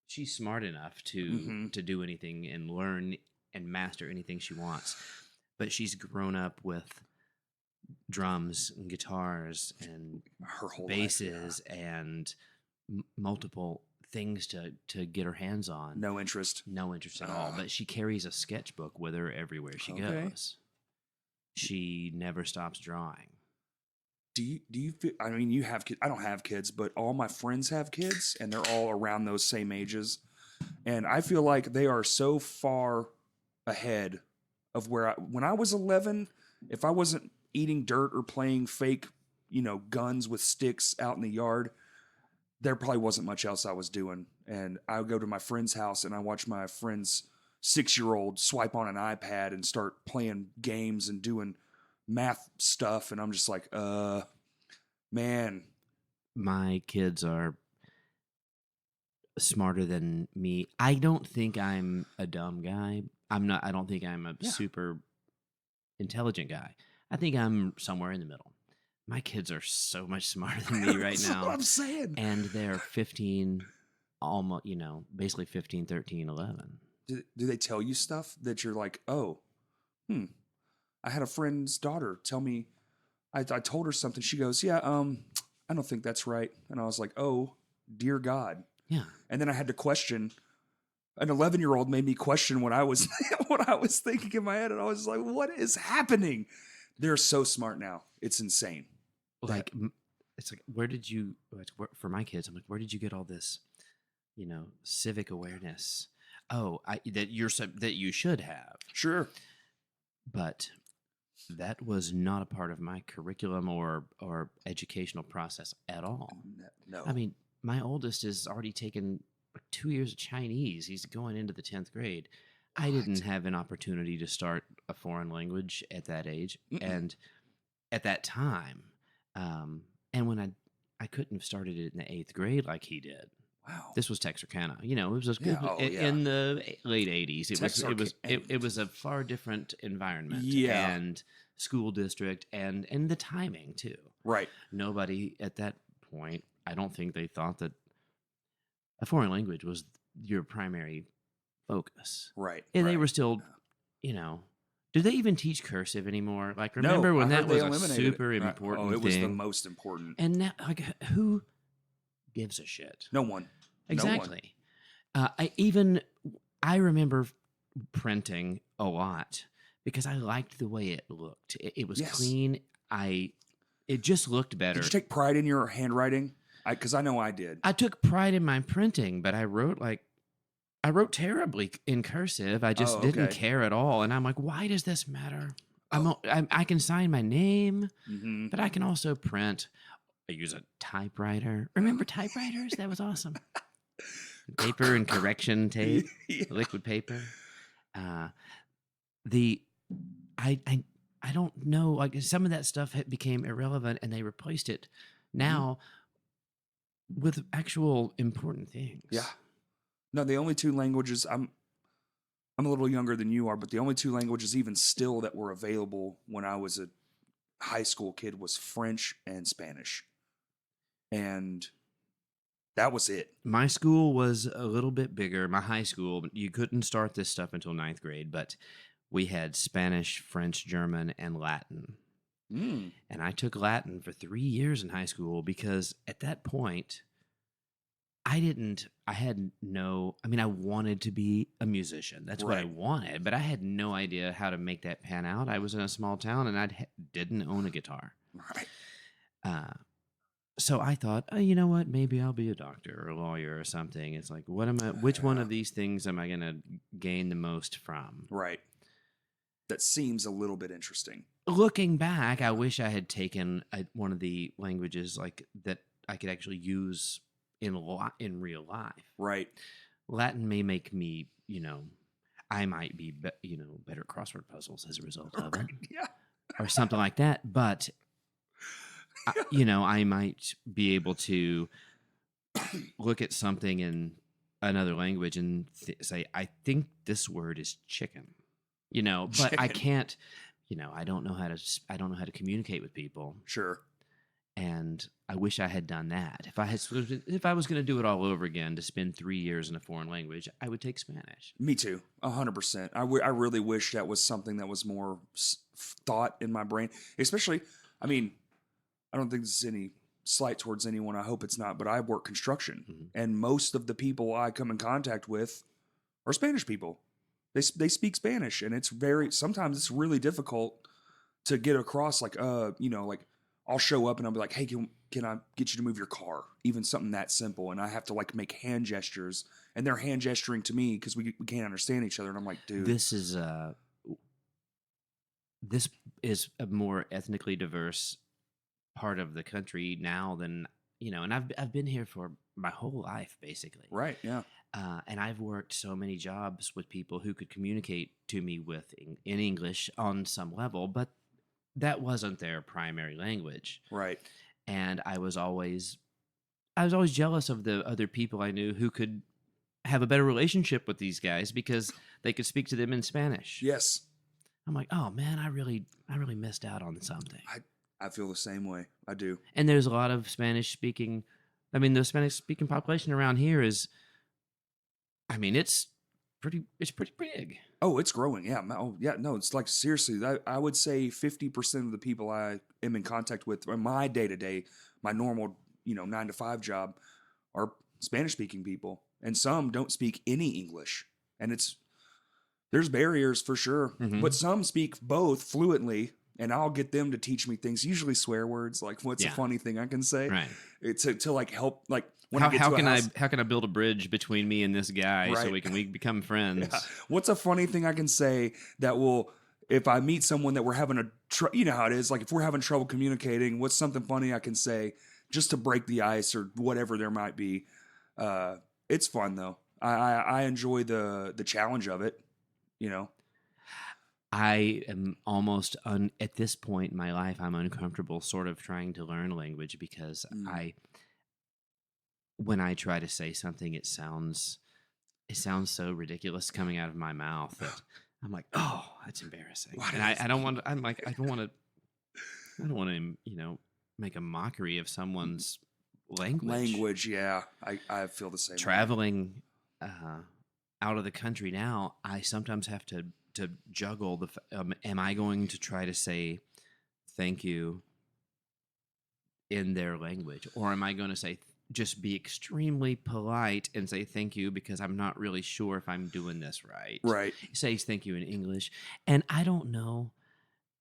she's smart enough to do anything and learn and master anything she wants. But she's grown up with drums and guitars and Her whole basses life, and multiple things to get her hands on. No interest. No interest at all. But she carries a sketchbook with her everywhere she Okay. goes. She never stops drawing. Do you feel, I mean, you have kids. I don't have kids, but all my friends have kids, and they're all around those same ages. And I feel like they are so far ahead of where when I was 11, if I wasn't eating dirt or playing fake, guns with sticks out in the yard, there probably wasn't much else I was doing. And I would go to my friend's house and I watch my friend's 6-year-old swipe on an iPad and start playing games and doing math stuff. And I'm just like, man. My kids are smarter than me. I don't think I'm a dumb guy. I don't think I'm a super intelligent guy. I think I'm somewhere in the middle. My kids are so much smarter than me right That's now. what I'm saying. And they're 15, almost, basically 15, 13, 11. Do they tell you stuff that you're like, oh, I had a friend's daughter tell me, I told her something. She goes, yeah, I don't think that's right. And I was like, oh, dear God. Yeah. And then I had to question. An 11-year-old made me question what I was thinking in my head. And I was like, what is happening? They're so smart now. It's insane. Like, it's like, for my kids, I'm like, where did you get all this, civic awareness? Oh, that you should have. Sure. But that was not a part of my curriculum or educational process at all. No. I mean, my oldest has already taken 2 years of Chinese. He's going into the 10th grade. I didn't have an opportunity to start a foreign language at that age and at that time. And when I couldn't have started it in the 8th grade like he did. Wow. This was Texarkana. It was Yeah. in the late 80s. It was a far different environment and school district and the timing too. Right. Nobody at that point, I don't think they thought that a foreign language was your primary focus. Right. And they right. were still, do they even teach cursive anymore? Like, remember when that was a super important thing? It was the most important. And now, like, who gives a shit? No one. Exactly. No one. I remember printing a lot because I liked the way it looked. It was clean. It just looked better. Did you take pride in your handwriting? Because I know I did. I took pride in my printing, but I wrote terribly in cursive. I just didn't care at all. And I'm like, why does this matter? I can sign my name, but I can also print. I use a typewriter. Remember typewriters? That was awesome. Paper and correction tape, liquid paper. I don't know. Like, some of that stuff became irrelevant, and they replaced it now with actual important things. Yeah. No, the only two languages I'm a little younger than you are, but the only two languages even still that were available when I was a high school kid was French and Spanish. And that was it. My school was a little bit bigger. My high school, you couldn't start this stuff until 9th grade, but we had Spanish, French, German, and Latin. And I took Latin for 3 years in high school because at that point, I wanted to be a musician. That's what I wanted, but I had no idea how to make that pan out. I was in a small town and I didn't own a guitar. Right. So I thought, oh, you know what? Maybe I'll be a doctor or a lawyer or something. It's like, which one of these things am I going to gain the most from? Right. That seems a little bit interesting. Looking back, I wish I had taken one of the languages like that I could actually use in real life. Right. Latin may make me, I might be better at crossword puzzles as a result of it. Yeah. Or something like that. But, I might be able to look at something in another language and say, I think this word is chicken. But chicken. I can't, I don't know how to communicate with people. Sure. And I wish I had done that. If I was going to do it all over again, to spend 3 years in a foreign language, I would take Spanish. Me too, 100%. I really wish that was something that was more thought in my brain. Especially, I mean, I don't think this is any slight towards anyone. I hope it's not, but I work construction, and most of the people I come in contact with are Spanish people. They speak Spanish, and sometimes it's really difficult to get across. Like, like I'll show up and I'll be like, hey, can I get you to move your car? Even something that simple, and I have to like make hand gestures, and they're hand gesturing to me because we can't understand each other, and I'm like, dude, this is a more ethnically diverse part of the country now than and I've been here for my whole life basically. Right, yeah. And I've worked so many jobs with people who could communicate to me in English on some level, but that wasn't their primary language. Right. And I was always jealous of the other people I knew who could have a better relationship with these guys because they could speak to them in Spanish. Yes. I'm like, oh man, I really missed out on something. I feel the same way. I do. And there's a lot of Spanish speaking. I mean, the Spanish speaking population around here is, it's pretty big. Oh, it's growing. Yeah. Oh, yeah. No, it's like seriously. I would say 50% of the people I am in contact with in my day to day, my normal 9 to 5 job, are Spanish speaking people, and some don't speak any English, and there's barriers for sure. Mm-hmm. But some speak both fluently, and I'll get them to teach me things, usually swear words. Like, what's a funny thing I can say? Right. It's to like help. Like, when how can I build a bridge between me and this guy so we become friends? Yeah. What's a funny thing I can say that will, if I meet someone that we're having you know how it is, like if we're having trouble communicating, what's something funny I can say just to break the ice or whatever there might be. It's fun though. I enjoy the challenge of it. I am almost at this point in my life, I'm uncomfortable sort of trying to learn language because when I try to say something, it sounds so ridiculous coming out of my mouth that I'm like, oh, that's embarrassing. And I don't want to. I'm like, I don't want to, make a mockery of someone's language. Yeah, I feel the same. Traveling out of the country now, I sometimes have to juggle am I going to try to say thank you in their language, or am I going to say just be extremely polite and say thank you because I'm not really sure if I'm doing this right. Right. Say thank you in English, and I don't know.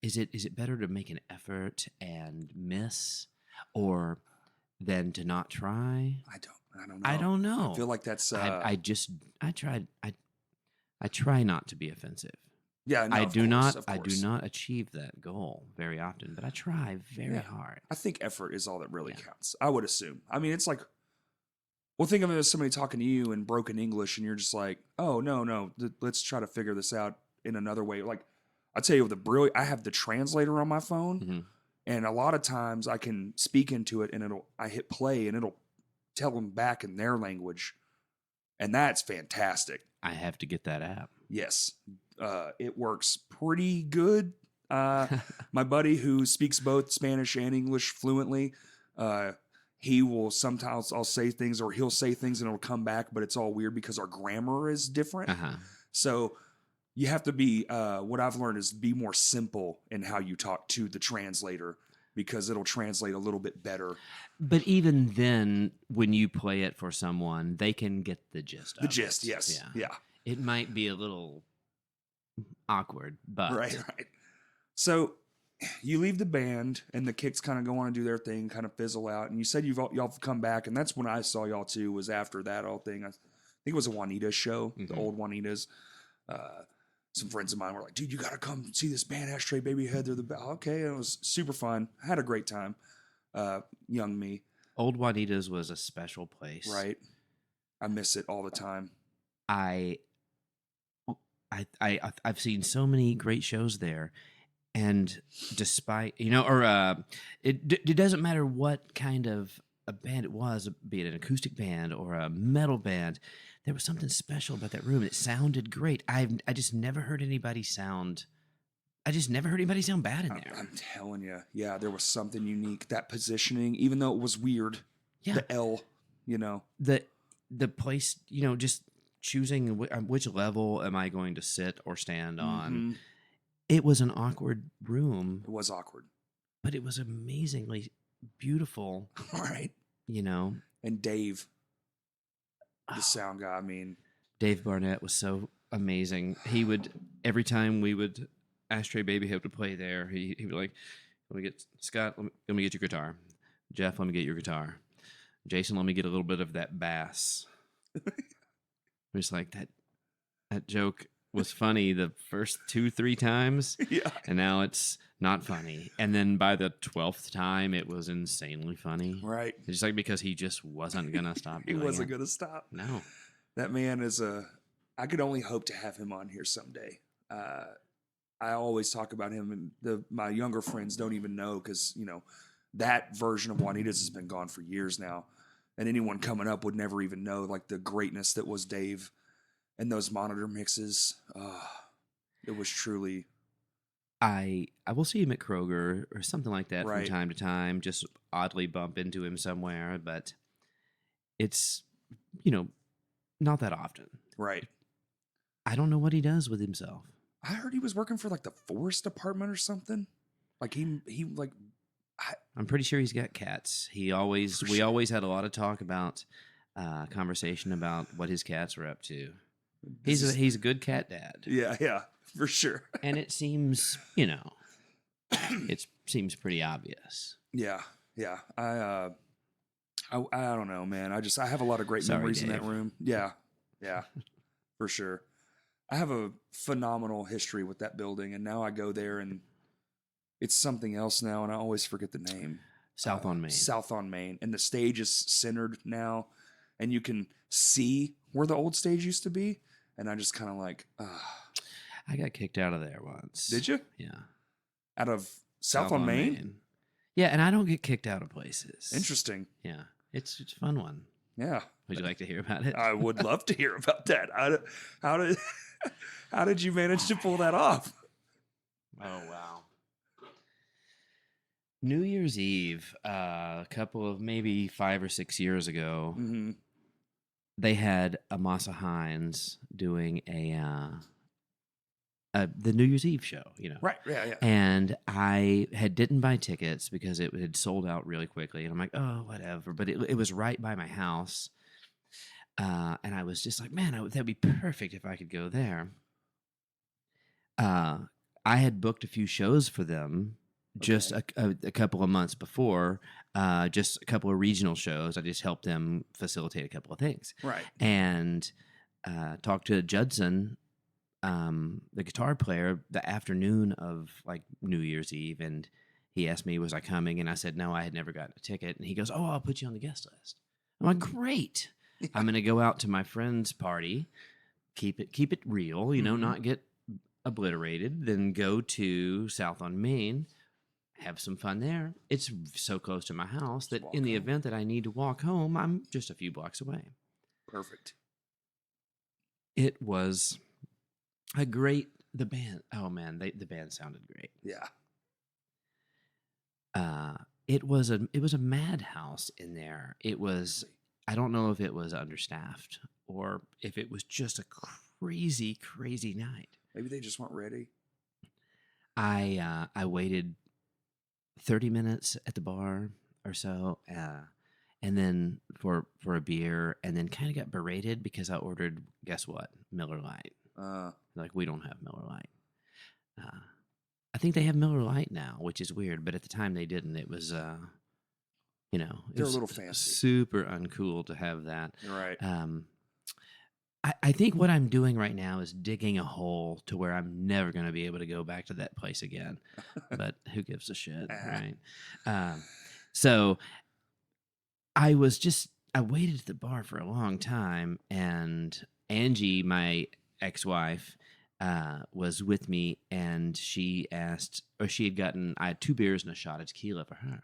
Is it better to make an effort and miss, or than to not try? I don't know. I don't know. I feel like that's. I try not to be offensive. Yeah, no, I of do course, not. of I do course. not achieve that goal very often, but I try very hard. I think effort is all that really counts. I would assume. I mean, it's like, well, think of it as somebody talking to you in broken English, and you're just like, oh no, let's try to figure this out in another way. Like, I tell you, I have the translator on my phone, and a lot of times I can speak into it, and I hit play, and it'll tell them back in their language, and that's fantastic. I have to get that app. Yes. It works pretty good. My buddy who speaks both Spanish and English fluently, he will sometimes I'll say things or he'll say things and it'll come back, but it's all weird because our grammar is different. So you have to be, what I've learned is be more simple in how you talk to the translator because it'll translate a little bit better. But even then, when you play it for someone, they can get the gist of it. The gist, yes. Yeah. It might be a little awkward, but right. So you leave the band and the Kicks kind of go on and do their thing, kind of fizzle out. And you said y'all come back, and that's when I saw y'all too. Was after that whole thing. I think it was a Juanita show, the old Juanitas. Some friends of mine were like, "Dude, you got to come see this band, Ashtray Babyhead. They're the okay." And it was super fun. I had a great time. Young me. Old Juanitas was a special place, right? I miss it all the time. I've seen so many great shows there, and despite it doesn't matter what kind of a band it was, be it an acoustic band or a metal band, there was something special about that room. It sounded great. I just never heard anybody sound I just never heard anybody sound bad in there. I'm telling you, yeah, there was something unique. That positioning, even though it was weird, Yeah. the L, you know, The place, you know, just choosing which level am I going to sit or stand on. Mhm. It was an awkward room, It was awkward, but it was amazingly beautiful, right? you know. And Dave, the sound guy, I mean, Dave Barnett was so amazing. He would, every time we would, Ashtray Babyhead would play there, he would like, let me get, Scott, let me get your guitar. Jeff, let me get your guitar. Jason, let me get a little bit of that bass. It was like that joke was funny the first 2-3 times, yeah, and now it's not funny. And then by the 12th time, it was insanely funny. right. It's just like because he just wasn't gonna stop. He doing wasn't it. going to stop. No. That man is I could only hope to have him on here someday. I always talk about him, and my younger friends don't even know because, you know, that version of Juanitas has been gone for years now. And anyone coming up would never even know, like, the greatness that was Dave and those monitor mixes. It was truly. I will see him at Kroger or something like that Right. from time to time, just oddly bump into him somewhere, but it's, you know, not that often. Right. I don't know what he does with himself. I heard he was working for, like, the forest department or something. Like, I'm pretty sure he's got cats. We always had a lot of talk about conversation about what his cats were up to. He's a good cat dad. yeah, for sure. And it seems, you know, it seems pretty obvious. Yeah. I don't know, man. I have a lot of great Sorry, memories in Dave. that room. Yeah, for sure. I have a phenomenal history with that building, and now I go there and it's something else now, and I always forget the name. South on Main. South on Main, and the stage is centered now, and you can see where the old stage used to be, and I just kind of like, I got kicked out of there once. Did you? Yeah. Out of South on Main? Yeah, and I don't get kicked out of places. Interesting. Yeah, it's a fun one. Yeah. Would you like to hear about it? I would love to hear about that. How did you manage to pull that off? Oh, wow. New Year's Eve, a couple of maybe 5 or 6 years ago, Mm-hmm. they had Amasa Hines doing the New Year's Eve show, you know. Right. Yeah. And I didn't buy tickets because it had sold out really quickly. And I'm like, oh, whatever. But it was right by my house. And I was just like, man, that'd be perfect if I could go there. I had booked a few shows for them just a couple of months before, just a couple of regional shows. I just helped them facilitate a couple of things. Right. And talked to Judson, the guitar player, the afternoon of like New Year's Eve, and he asked me, was I coming? And I said, no, I had never gotten a ticket. And he goes, oh, I'll put you on the guest list. I'm like, great. I'm going to go out to my friend's party, keep it real, you know, not get obliterated, then go to South on Main, have some fun there. It's so close to my house that in the event that I need to walk home, I'm just a few blocks away. Perfect. It was the band, oh man, the band sounded great. Yeah. It was a madhouse in there. It was, I don't know if it was understaffed or if it was just a crazy, crazy night. Maybe they just weren't ready. I waited 30 minutes at the bar or so, and then for a beer, and then kind of got berated because I ordered, guess what, Miller Lite. Like, we don't have Miller Lite. I think they have Miller Lite now, which is weird, but at the time they didn't. It was, you know, They're a little fancy. Super uncool to have that. Right. I think what I'm doing right now is digging a hole to where I'm never going to be able to go back to that place again. But who gives a shit, right? So I waited at the bar for a long time, and Angie, my ex-wife, was with me, and she had gotten, I had 2 beers and a shot of tequila for her,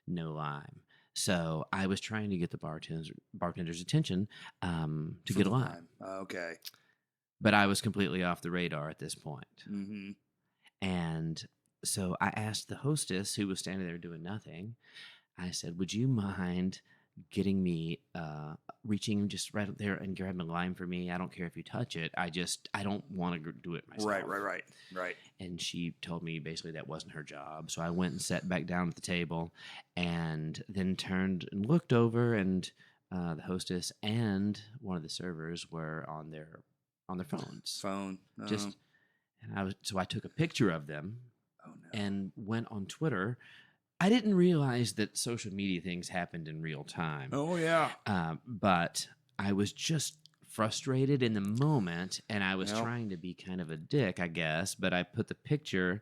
no lime. So I was trying to get the bartender's attention to get a lime. Okay. But I was completely off the radar at this point. Mm-hmm. And so I asked the hostess, who was standing there doing nothing, I said, would you mind getting me, reaching just right up there and grabbing a lime for me? I don't care if you touch it. I don't want to do it myself. Right. And she told me basically that wasn't her job. So I went and sat back down at the table and then turned and looked over, and the hostess and one of the servers were on their phones. Phone. So I took a picture of them Oh no. and went on Twitter. I didn't realize that social media things happened in real time. Oh yeah. But I was just frustrated in the moment, and I was Yep. trying to be kind of a dick, I guess. But I put the picture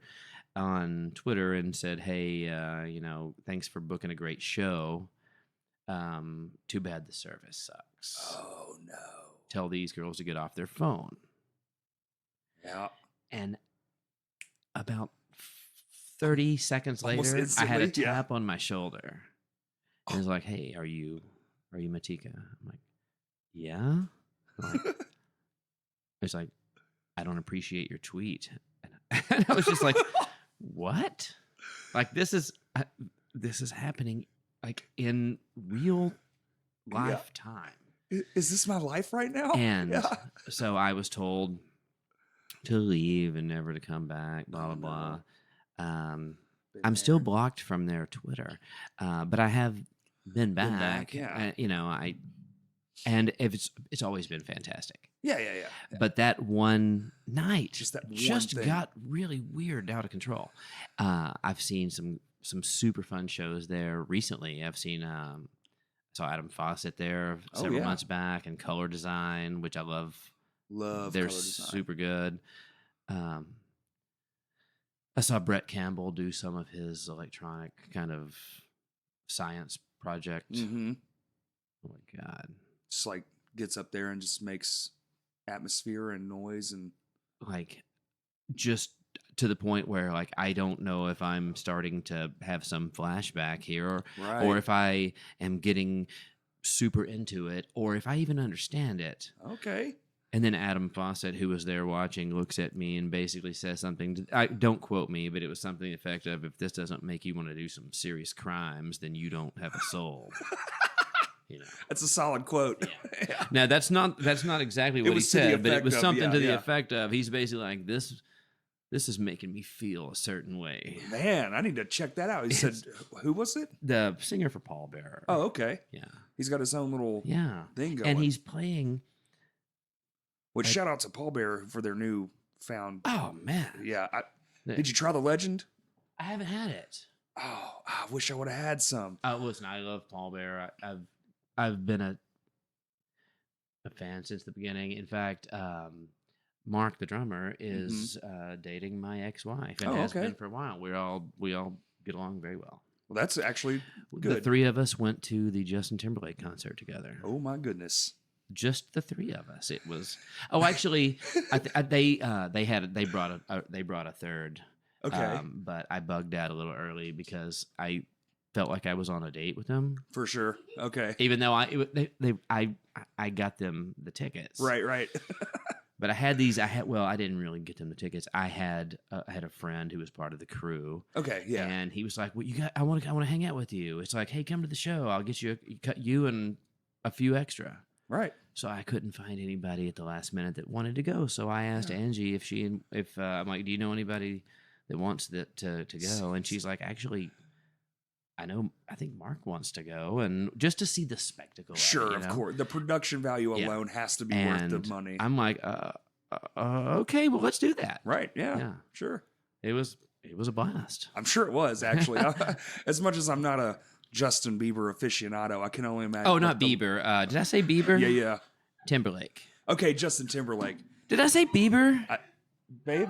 on Twitter and said, "Hey, thanks for booking a great show. Too bad the service sucks. Oh no. Tell these girls to get off their phone." Yeah. And about 30 seconds Almost later, I had a instantly, yeah. tap on my shoulder. And it was like, "Hey, are you Matika?" I'm like, "Yeah." It's like, "I don't appreciate your tweet." And I was just like, "What?" Like this is happening like in real life time. Is this my life right now? And Yeah. so I was told to leave and never to come back, blah, blah, blah. I'm still blocked from their Twitter, but I have been back. yeah. And if it's always been fantastic. Yeah. But that one night Just that one thing. got really weird, out of control. I've seen some super fun shows there recently. I've seen saw Adam Fawcett there several months back, and Color Design, which I love. They're Color Design. super good. I saw Brett Campbell do some of his electronic kind of science project. Mm-hmm. Oh my God. Just like gets up there and just makes atmosphere and noise and Like just to the point where like I don't know if I'm starting to have some flashback here, or if I am getting super into it, or if I even understand it. Okay. And then Adam Fawcett, who was there watching, looks at me and basically says something. Don't quote me, but it was something to the effect of, "If this doesn't make you want to do some serious crimes, then you don't have a soul." That's a solid quote. Yeah. Now that's not exactly what he was to the said, but it was effect of, something to the yeah. effect of, he's basically like, this is making me feel a certain way. Man, I need to check that out. He said, who was it? The singer for Paul Bearer. Oh, okay. Yeah. He's got his own little thing going. And he's playing. Which shout out to Paul Bearer for their new found. Oh man. Yeah. Did you try the Legend? I haven't had it. Oh, I wish I would have had some. Listen, I love Paul Bearer. I've been a fan since the beginning. In fact, Mark, the drummer, is dating my ex-wife, and has been for a while. We all get along very well. Well, that's actually good. The three of us went to the Justin Timberlake concert together. Oh my goodness! Just the three of us. It was. Oh, actually, they brought a third. Okay, but I bugged out a little early because I felt like I was on a date with them. For sure. Okay. Even though I got them the tickets. Right. But I didn't really get them the tickets. I had a friend who was part of the crew. Okay. Yeah. And he was like, "Well, I want to hang out with you." It's like, "Hey, come to the show. I'll get you and a few extra." Right. So I couldn't find anybody at the last minute that wanted to go. So I asked Angie if I'm like, "Do you know anybody that wants to go?" And she's like, "Actually, I think Mark wants to go, and just to see the spectacle." Sure, of course. The production value alone has to be worth the money. I'm like, okay, well, let's do that. Right? Yeah. Sure. It was a blast. I'm sure it was actually. As much as I'm not a Justin Bieber aficionado, I can only imagine. Oh, not Bieber. Did I say Bieber? Yeah. Timberlake. Okay, Justin Timberlake. Did I say Bieber? Babe?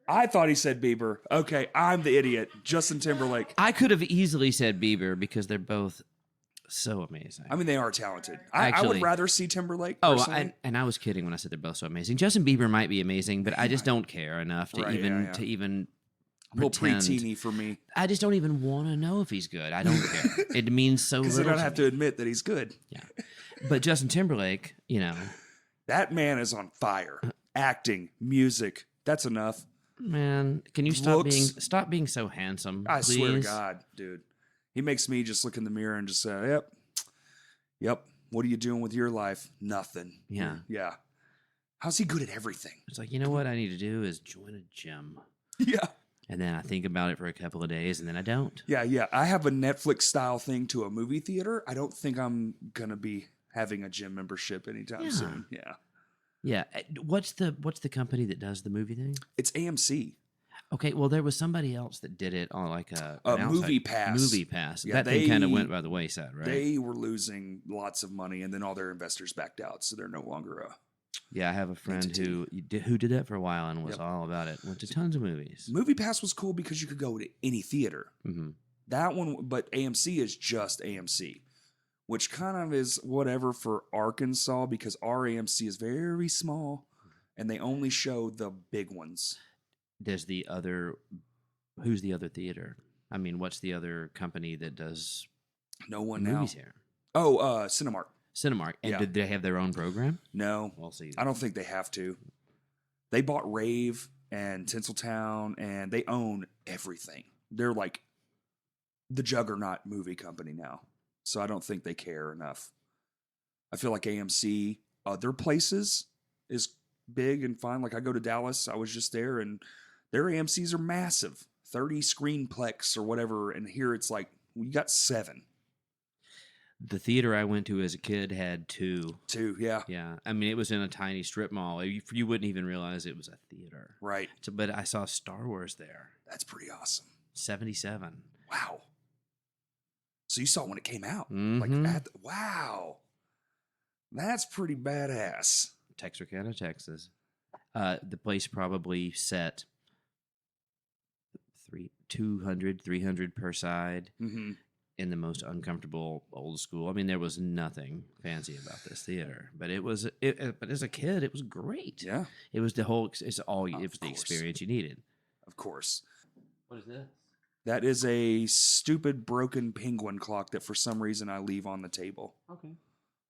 I thought he said Bieber. Okay, I'm the idiot. Justin Timberlake. I could have easily said Bieber because they're both so amazing. I mean, they are talented. I would rather see Timberlake. Oh, and I was kidding when I said they're both so amazing. Justin Bieber might be amazing, but I just don't care enough to even a little pretend. preteeny for me. I just don't even want to know if he's good. I don't care. It means so little. Because I don't have to admit that he's good. Yeah, but Justin Timberlake, that man is on fire. Acting, music, that's enough. Man, can you stop being so handsome? I please? swear to God, dude. He makes me just look in the mirror and just say, yep. What are you doing with your life? Nothing. Yeah. Yeah. How's he good at everything? It's like, you know what I need to do is join a gym. Yeah. And then I think about it for a couple of days, and then I don't. Yeah. I have a Netflix style thing to a movie theater. I don't think I'm gonna be having a gym membership anytime soon. Yeah. Yeah. What's the company that does the movie thing? It's AMC. Okay, well, there was somebody else that did it on like an Movie Pass. Movie Pass. Yeah, that thing kind of went by the wayside, right? They were losing lots of money, and then all their investors backed out, so they're no longer a. Yeah, I have a friend who did that for a while and was all about it. Went to tons of movies. Movie Pass was cool because you could go to any theater. Mm-hmm. That one, but AMC is just AMC, which kind of is whatever for Arkansas because our AMC is very small, and they only show the big ones. Who's the other theater? I mean, what's the other company that does No one movies now. here? Oh, Cinemark. Cinemark. And did they have their own program? No. We'll see. I don't think they have to. They bought Rave and Tinseltown, and they own everything. They're like the juggernaut movie company now. So I don't think they care enough. I feel like AMC, other places, is big and fine. Like I go to Dallas, I was just there, and their AMCs are massive. 30 screenplex or whatever, and here it's like, we got 7. The theater I went to as a kid had 2. 2, yeah. Yeah. I mean, it was in a tiny strip mall. You wouldn't even realize it was a theater. Right. So, but I saw Star Wars there. That's pretty awesome. 77. Wow. So you saw when it came out. Mm-hmm. Wow. That's pretty badass. Texarkana, Texas. The place probably set 200, 300 per side. Mm-hmm. In the most uncomfortable old school. I mean, there was nothing fancy about this theater, but but as a kid, it was great. Yeah. It was it was the experience you needed. Of course. What is this? That is a stupid broken penguin clock that for some reason I leave on the table. Okay.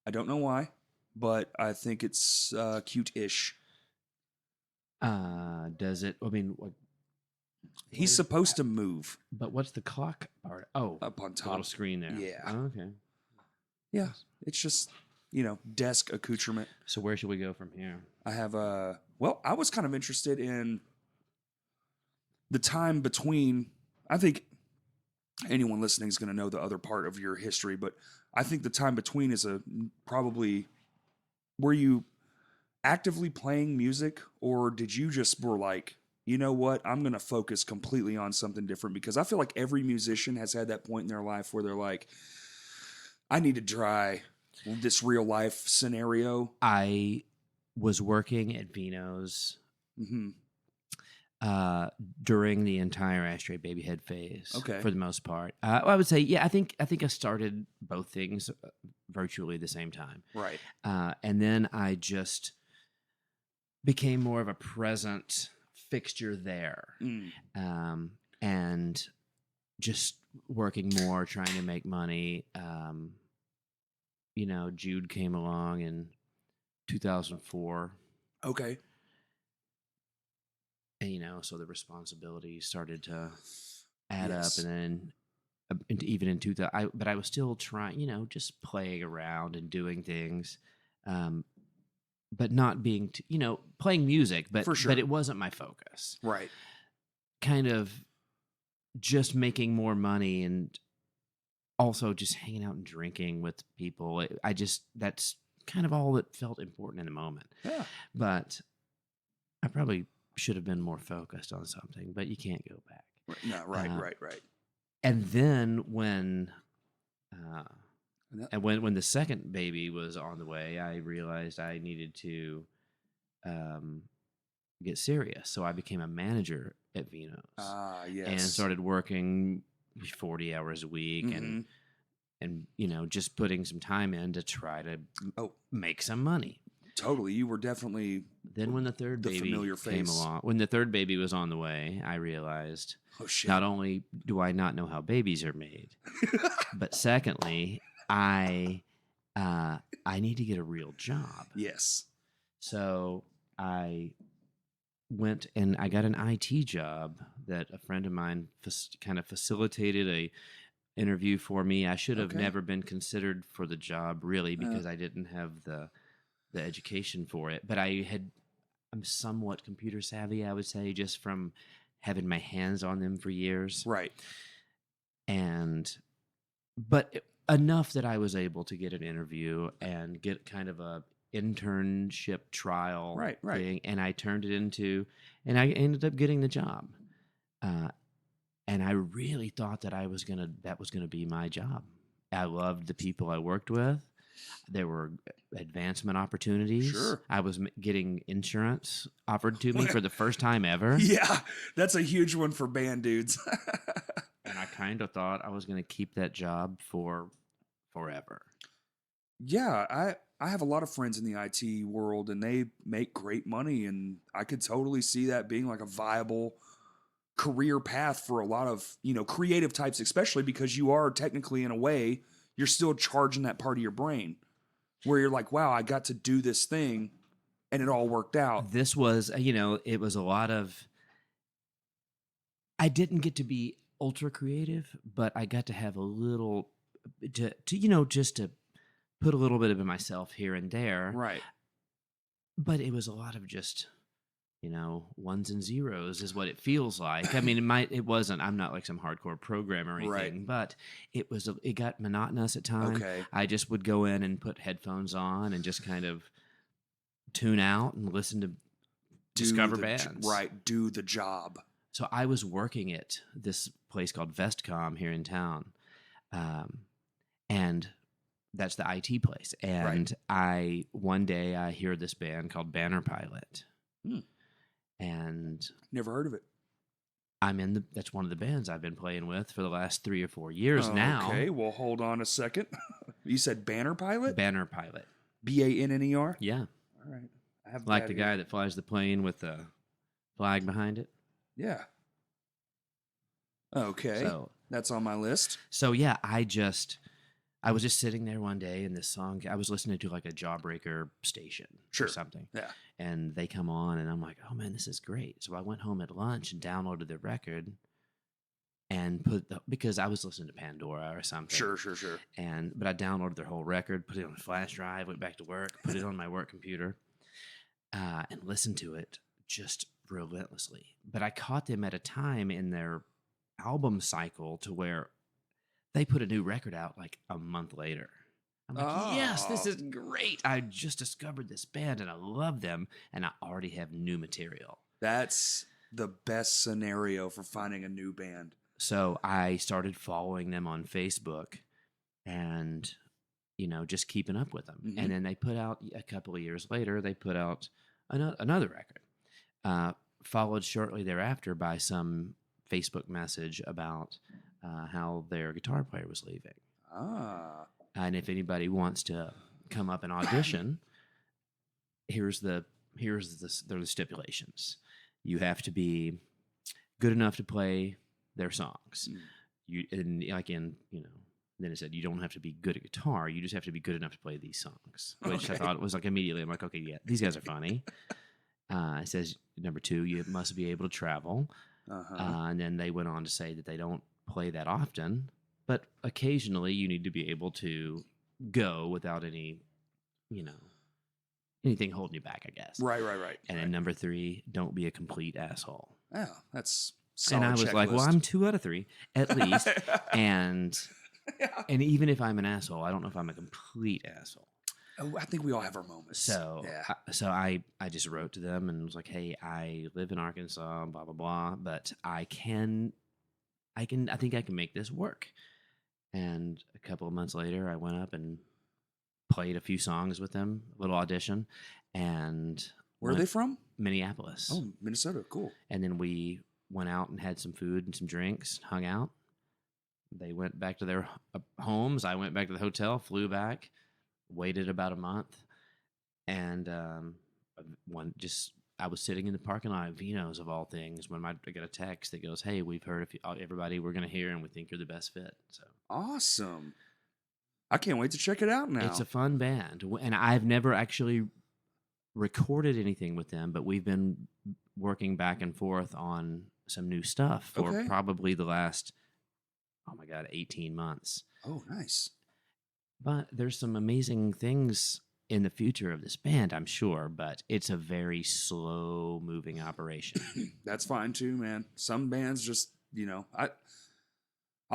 I don't know why, but I think it's cute-ish. Does it? I mean, He's supposed to move. But what's the clock part? Oh, up on top. Little screen there. Yeah. Oh, okay. Yeah. It's just, desk accoutrement. So where should we go from here? I have I was kind of interested in the time between. I think anyone listening is going to know the other part of your history, but I think the time between is probably, were you actively playing music, or did you just were like, you know what, I'm going to focus completely on something different? Because I feel like every musician has had that point in their life where they're like, I need to try this real life scenario. I was working at Vino's during the entire Ashtray Babyhead phase. Okay. For the most part. I would say, yeah, I think I started both things virtually the same time. Right. And then I just became more of a present fixture there. And just working more, trying to make money. Jude came along in 2004. Okay. And, so the responsibilities started to add Yes. up, and then even in 2000, but I was still trying, just playing around and doing things, but not being, playing music, but For sure. but it wasn't my focus. Right. Kind of just making more money and also just hanging out and drinking with people. That's kind of all that felt important in the moment. Yeah. But I probably should have been more focused on something, but you can't go back. No, right. And then when when the second baby was on the way, I realized I needed to get serious. So I became a manager at Vino's. Yes. And started working 40 hours a week and just putting some time in to try to make some money. Totally. You were definitely. Then when the third baby familiar came face. along, when the third baby was on the way, I realized, Oh, shit. not only do I not know how babies are made, but secondly, I need to get a real job. Yes. So I went and I got an IT job that a friend of mine kind of facilitated a interview for me. I should have Okay. never been considered for the job really Uh. because I didn't have the education for it. But I'm somewhat computer savvy, I would say, just from having my hands on them for years. Right. But enough that I was able to get an interview and get kind of a internship trial Right. thing, and I turned it into, and I ended up getting the job. And I really thought that that was gonna be my job. I loved the people I worked with. There were advancement opportunities. Sure. I was getting insurance offered to me for the first time ever. Yeah, that's a huge one for band dudes. And I kind of thought I was going to keep that job for forever. Yeah, I have a lot of friends in the IT world, and they make great money, and I could totally see that being like a viable career path for a lot of, creative types, especially because you are technically, in a way, you're still charging that part of your brain where you're like, wow, I got to do this thing and it all worked out. This was, it was a lot of, I didn't get to be ultra creative, but I got to have a little, just to put a little bit of myself here and there. Right. But it was a lot of just, ones and zeros is what it feels like. I mean, it wasn't, I'm not like some hardcore programmer or anything, Right. but it got monotonous at times. Okay. I just would go in and put headphones on and just kind of tune out and listen to discover bands. Right. Do the job. So I was working at this place called Vestcom here in town. And that's the IT place. And one day I hear this band called Banner Pilot. And Never heard of it. that's one of the bands I've been playing with for the last 3 or 4 years now. Okay, well, hold on a second. You said Banner Pilot? Banner Pilot. BANNER? Yeah. All right. I have Like that the here. guy that flies the plane with the flag behind it. Yeah. Okay. That's on my list. So yeah, I was just sitting there one day and this song, I was listening to like a Jawbreaker station Sure. or something. Yeah. And they come on and I'm like, oh man, this is great. So I went home at lunch and downloaded the record and because I was listening to Pandora or something. Sure. But I downloaded their whole record, put it on a flash drive, went back to work, put it on my work computer, and listened to it just relentlessly. But I caught them at a time in their album cycle to where they put a new record out like a month later. I'm like, yes, this is great. I just discovered this band and I love them and I already have new material. That's the best scenario for finding a new band. So I started following them on Facebook and, just keeping up with them. Mm-hmm. And then they put out, a couple of years later, they put out another record, followed shortly thereafter by some Facebook message about how their guitar player was leaving. And if anybody wants to come up and audition, here's the stipulations. You have to be good enough to play their songs. Then it said you don't have to be good at guitar. You just have to be good enough to play these songs, which I thought was like immediately. I'm like, okay, yeah, these guys are funny. It says number 2, you must be able to travel. And then they went on to say that they don't play that often, but occasionally you need to be able to go without any, anything holding you back, I guess. Right. And then number 3, don't be a complete asshole. Yeah, that's solid. And I was checklist. like, well, I'm 2 out of 3 at least. And even if I'm an asshole, I don't know if I'm a complete asshole. Oh, I think we all have our moments. So, yeah. I just wrote to them and was like, hey, I live in Arkansas, blah, blah, blah, but I think I can make this work. And a couple of months later, I went up and played a few songs with them, a little audition. And where are they from? Minneapolis. Oh, Minnesota. Cool. And then we went out and had some food and some drinks, hung out. They went back to their homes. I went back to the hotel, flew back, waited about a month, and I was sitting in the parking lot at Vino's of all things when I got a text that goes, "Hey, we've heard of everybody we're going to hear, and we think you're the best fit." So awesome! I can't wait to check it out now. It's a fun band, and I've never actually recorded anything with them, but we've been working back and forth on some new stuff for probably the last, 18 months. Oh, nice. But there's some amazing things in the future of this band, I'm sure, but it's a very slow moving operation. That's fine too, man. Some bands just, I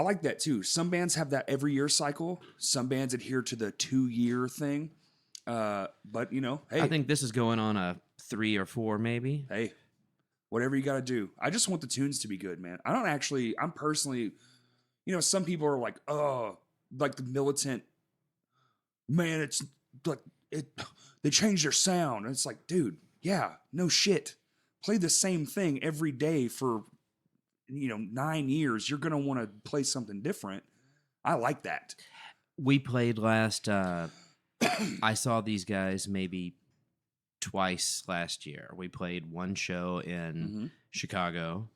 like that too. Some bands have that every year cycle. Some bands adhere to the 2-year thing. But hey, I think this is going on a 3 or 4, maybe. Hey, whatever you got to do. I just want the tunes to be good, man. I'm personally, some people are like, oh, like the militant, man, it's like, they changed their sound. And it's like, dude, yeah, no shit. Play the same thing every day for, 9 years. You're going to want to play something different. I like that. We played last, I saw these guys maybe twice last year. We played one show in Chicago,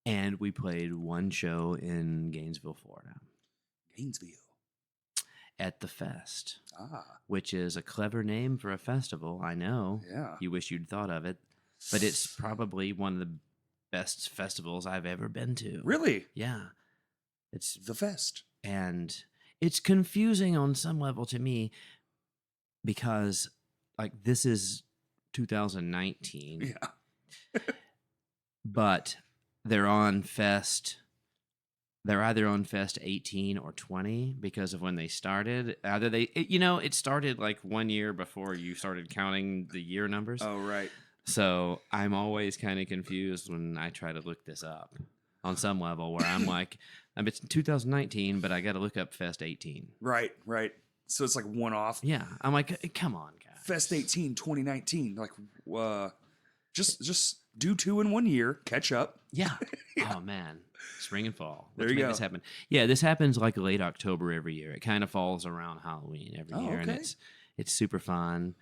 and we played one show in Gainesville, Florida. Gainesville. At the Fest, which is a clever name for a festival. I know. Yeah. You wish you'd thought of it, but it's probably one of the best festivals I've ever been to. Really? Yeah. It's the Fest. And it's confusing on some level to me because, this is 2019. Yeah. But they're on Fest. They're either on Fest 18 or 20 because of when they started. It started 1 year before you started counting the year numbers. Oh, right. So I'm always kind of confused when I try to look this up on some level where I'm like, it's 2019, but I got to look up Fest 18. Right. So it's like one off. Yeah. I'm like, come on, guys. Fest 18, 2019. Just do 2 in 1 year, catch up. Yeah. Yeah. Oh, man. Spring and fall. There you go. This happen. Yeah, this happens late October every year. It kind of falls around Halloween every year, okay. and it's super fun.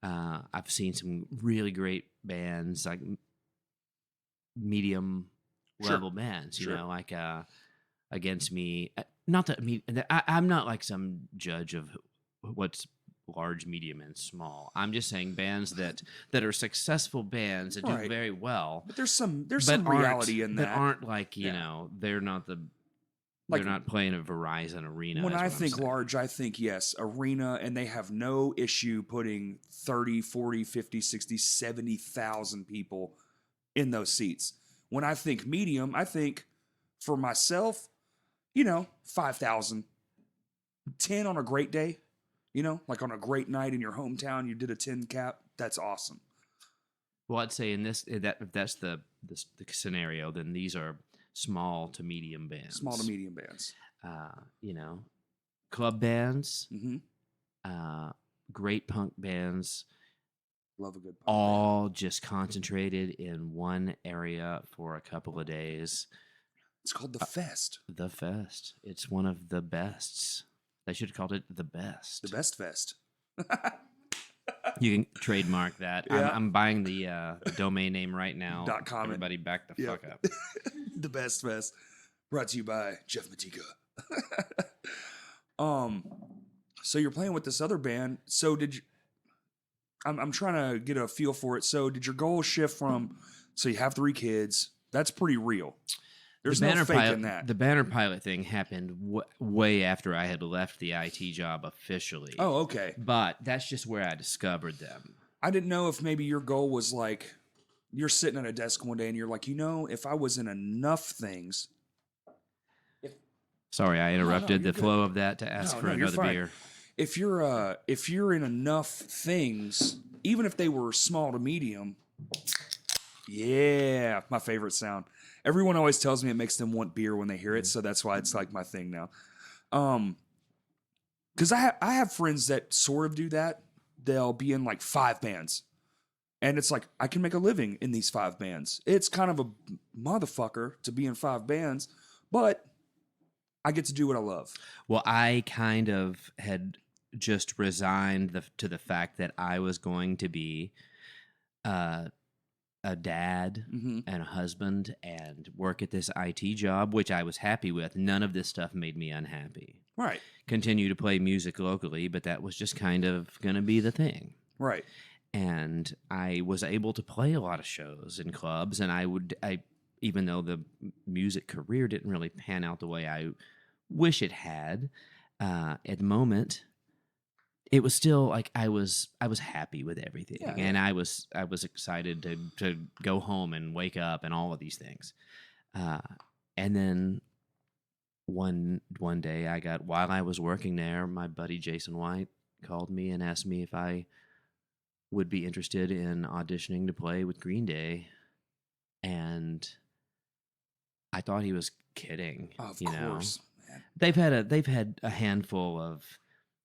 I've seen some really great bands, like medium level bands, Against Me. Not that I'm not like some judge of what's large, medium, and small. I'm just saying bands that are successful bands that do very well. But there's some reality in that. That aren't they're not they're not playing a Verizon arena. When I think large, I think, yes, arena, and they have no issue putting 30, 40, 50, 60, 70,000 people in those seats. When I think medium, I think for myself, 5,000. 10 on a great day. On a great night in your hometown, you did a 10 cap. That's awesome. Well, I'd say if that's the scenario, then these are small to medium bands. Small to medium bands. Club bands, Mm-hmm. great punk bands. Love a good punk all band. Just concentrated in one area for a couple of days. It's called the Fest. The Fest. It's one of the bests. They should have called it the Best. The Best Fest. You can trademark that. Yeah. I'm buying the domain name right now. .com. Everybody back the fuck up. The Best Fest. Brought to you by Jeff Matika. So you're playing with this other band. So did you... I'm trying to get a feel for it. So did your goal shift from... So you have 3 kids. That's pretty real. There's no fake in that. The Banner Pilot thing happened way after I had left the IT job officially. Oh, okay. But that's just where I discovered them. I didn't know if maybe your goal was like, you're sitting at a desk one day and you're like, if I was in enough things. Sorry, I interrupted the good. flow of that to ask for another beer. If you're in enough things, even if they were small to medium, yeah, my favorite sound. Everyone always tells me it makes them want beer when they hear it, so that's why it's like my thing now. Because I have friends that sort of do that. They'll be in 5 bands, and it's like I can make a living in these 5 bands. It's kind of a motherfucker to be in 5 bands, but I get to do what I love. Well, I kind of had just resigned to the fact that I was going to be a dad and a husband and work at this IT job, which I was happy with. None of this stuff made me unhappy. Right. Continue to play music locally, but that was just kind of going to be the thing. Right. and I was able to play a lot of shows in clubs, and even though the music career didn't really pan out the way I wish it had, at the moment, it was still like I was happy with everything, and I was excited to go home and wake up and all of these things, and then one day while I was working there, my buddy Jason White called me and asked me if I would be interested in auditioning to play with Green Day, and I thought he was kidding. Of course, man. They've had a handful of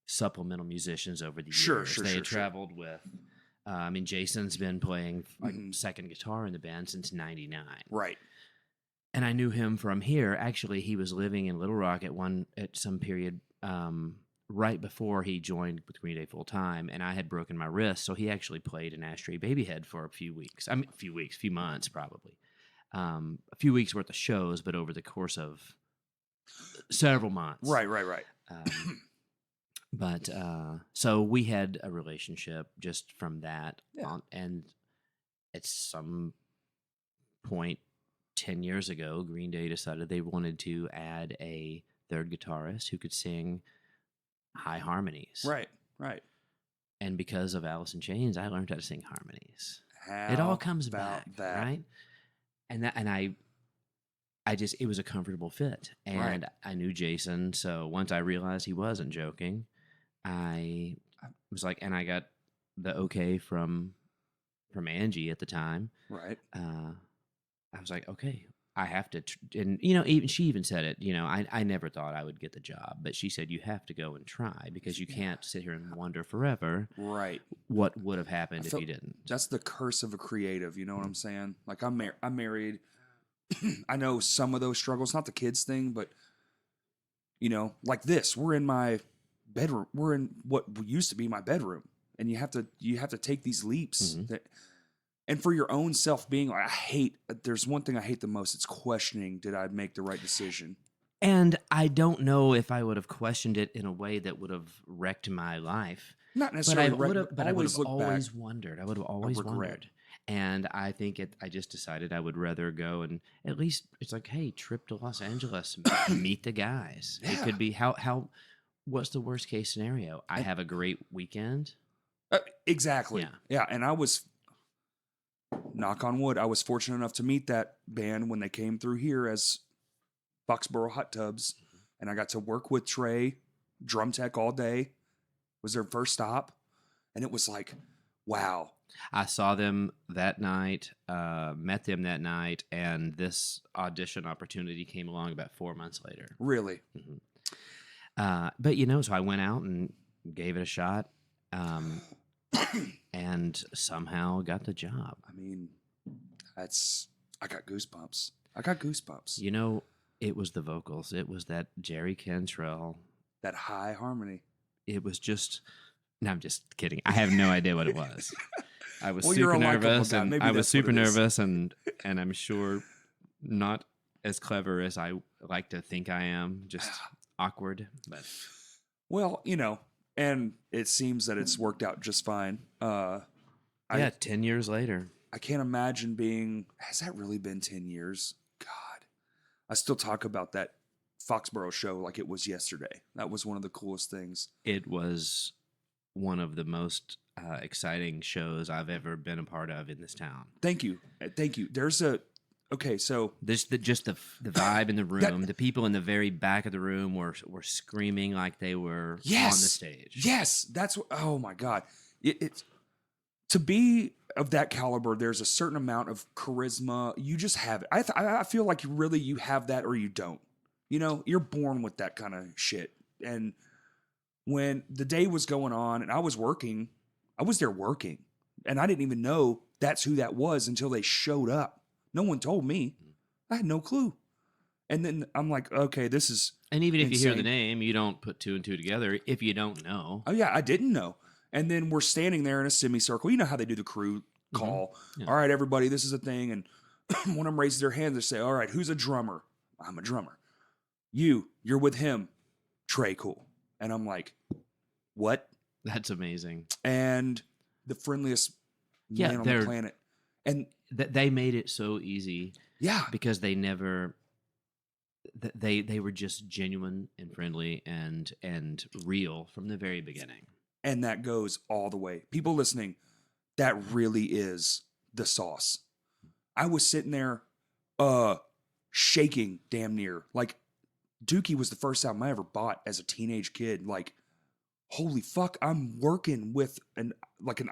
supplemental musicians over the years. They had traveled with. Jason's been playing second guitar in the band since '99. Right. And I knew him from here. Actually, he was living in Little Rock at some period right before he joined with Green Day full time, and I had broken my wrist, so he actually played in Ashtray Babyhead for a few months probably. A few weeks worth of shows, but over the course of several months. Right. So we had a relationship just from that, and at some point 10 years ago, Green Day decided they wanted to add a third guitarist who could sing high harmonies. Right. And because of Alice in Chains, I learned how to sing harmonies. How it all comes about back, that? right? I just, it was a comfortable fit. And I knew Jason, so once I realized he wasn't joking, I was like, and I got the okay from Angie at the time. Right. I was like, okay, I have to, and even she even said it. I never thought I would get the job, but she said you have to go and try because you can't sit here and wonder forever, right, what would have happened if you didn't. That's the curse of a creative. You know what I'm saying? Like I'm married. I know some of those struggles, not the kids thing, but like this, we're in my bedroom. We're in what used to be my bedroom, and you have to take these leaps that. And for your own self-being, there's one thing I hate the most. It's questioning, did I make the right decision? And I don't know if I would have questioned it in a way that would have wrecked my life. Not necessarily but I would have always wondered. I would have always wondered. And I think I just decided I would rather go and at least, it's like, hey, trip to Los Angeles, meet the guys. Yeah. It could be, what's the worst case scenario? I have a great weekend. Exactly. Yeah. And I was... knock on wood, I was fortunate enough to meet that band when they came through here as Foxborough Hot Tubs, and I got to work with Trey, drum tech all day. Was their first stop, and it was like, wow. I saw them that night, met them that night, and this audition opportunity came along about 4 months later. Really? Mm-hmm. But so I went out and gave it a shot. And somehow got the job. I mean, I got goosebumps. It was the vocals. It was that Jerry Cantrell. That high harmony. It was just... No, I'm just kidding. I have no idea what it was. I was well, super nervous. And I was super nervous, and I'm sure not as clever as I like to think I am. Just awkward. But well, and it seems that it's worked out just fine. 10 years later. I can't imagine has that really been 10 years? God. I still talk about that Foxborough show like it was yesterday. That was one of the coolest things. It was one of the most exciting shows I've ever been a part of in this town. Thank you. There's so this the vibe in the room. The people in the very back of the room were screaming like they were on the stage. Yes, that's what. Oh my God, it's to be of that caliber. There's a certain amount of charisma. You just have it. I feel like you have that or you don't. You're born with that kind of shit. And when the day was going on and I was there working, and I didn't even know that's who that was until they showed up. No one told me. I had no clue. And then I'm like, okay, this is And even if insane. you hear the name, you don't put two and two together if you don't know. Oh, yeah, I didn't know. And then we're standing there in a semicircle. You know how they do the crew call. Yeah. All right, everybody, this is a thing. And one of them raises their hand. They say, all right, who's a drummer? I'm a drummer. You're with him. Trey, cool. And I'm like, what? That's amazing. And the friendliest Yeah, man on the planet. And they made it so easy yeah, because they never they were just genuine and friendly and real from the very beginning. and that goes all the way. People listening, that really is the sauce. I was sitting there shaking damn near. Like Dookie was the first album I ever bought as a teenage kid. Like, holy fuck, I'm working with an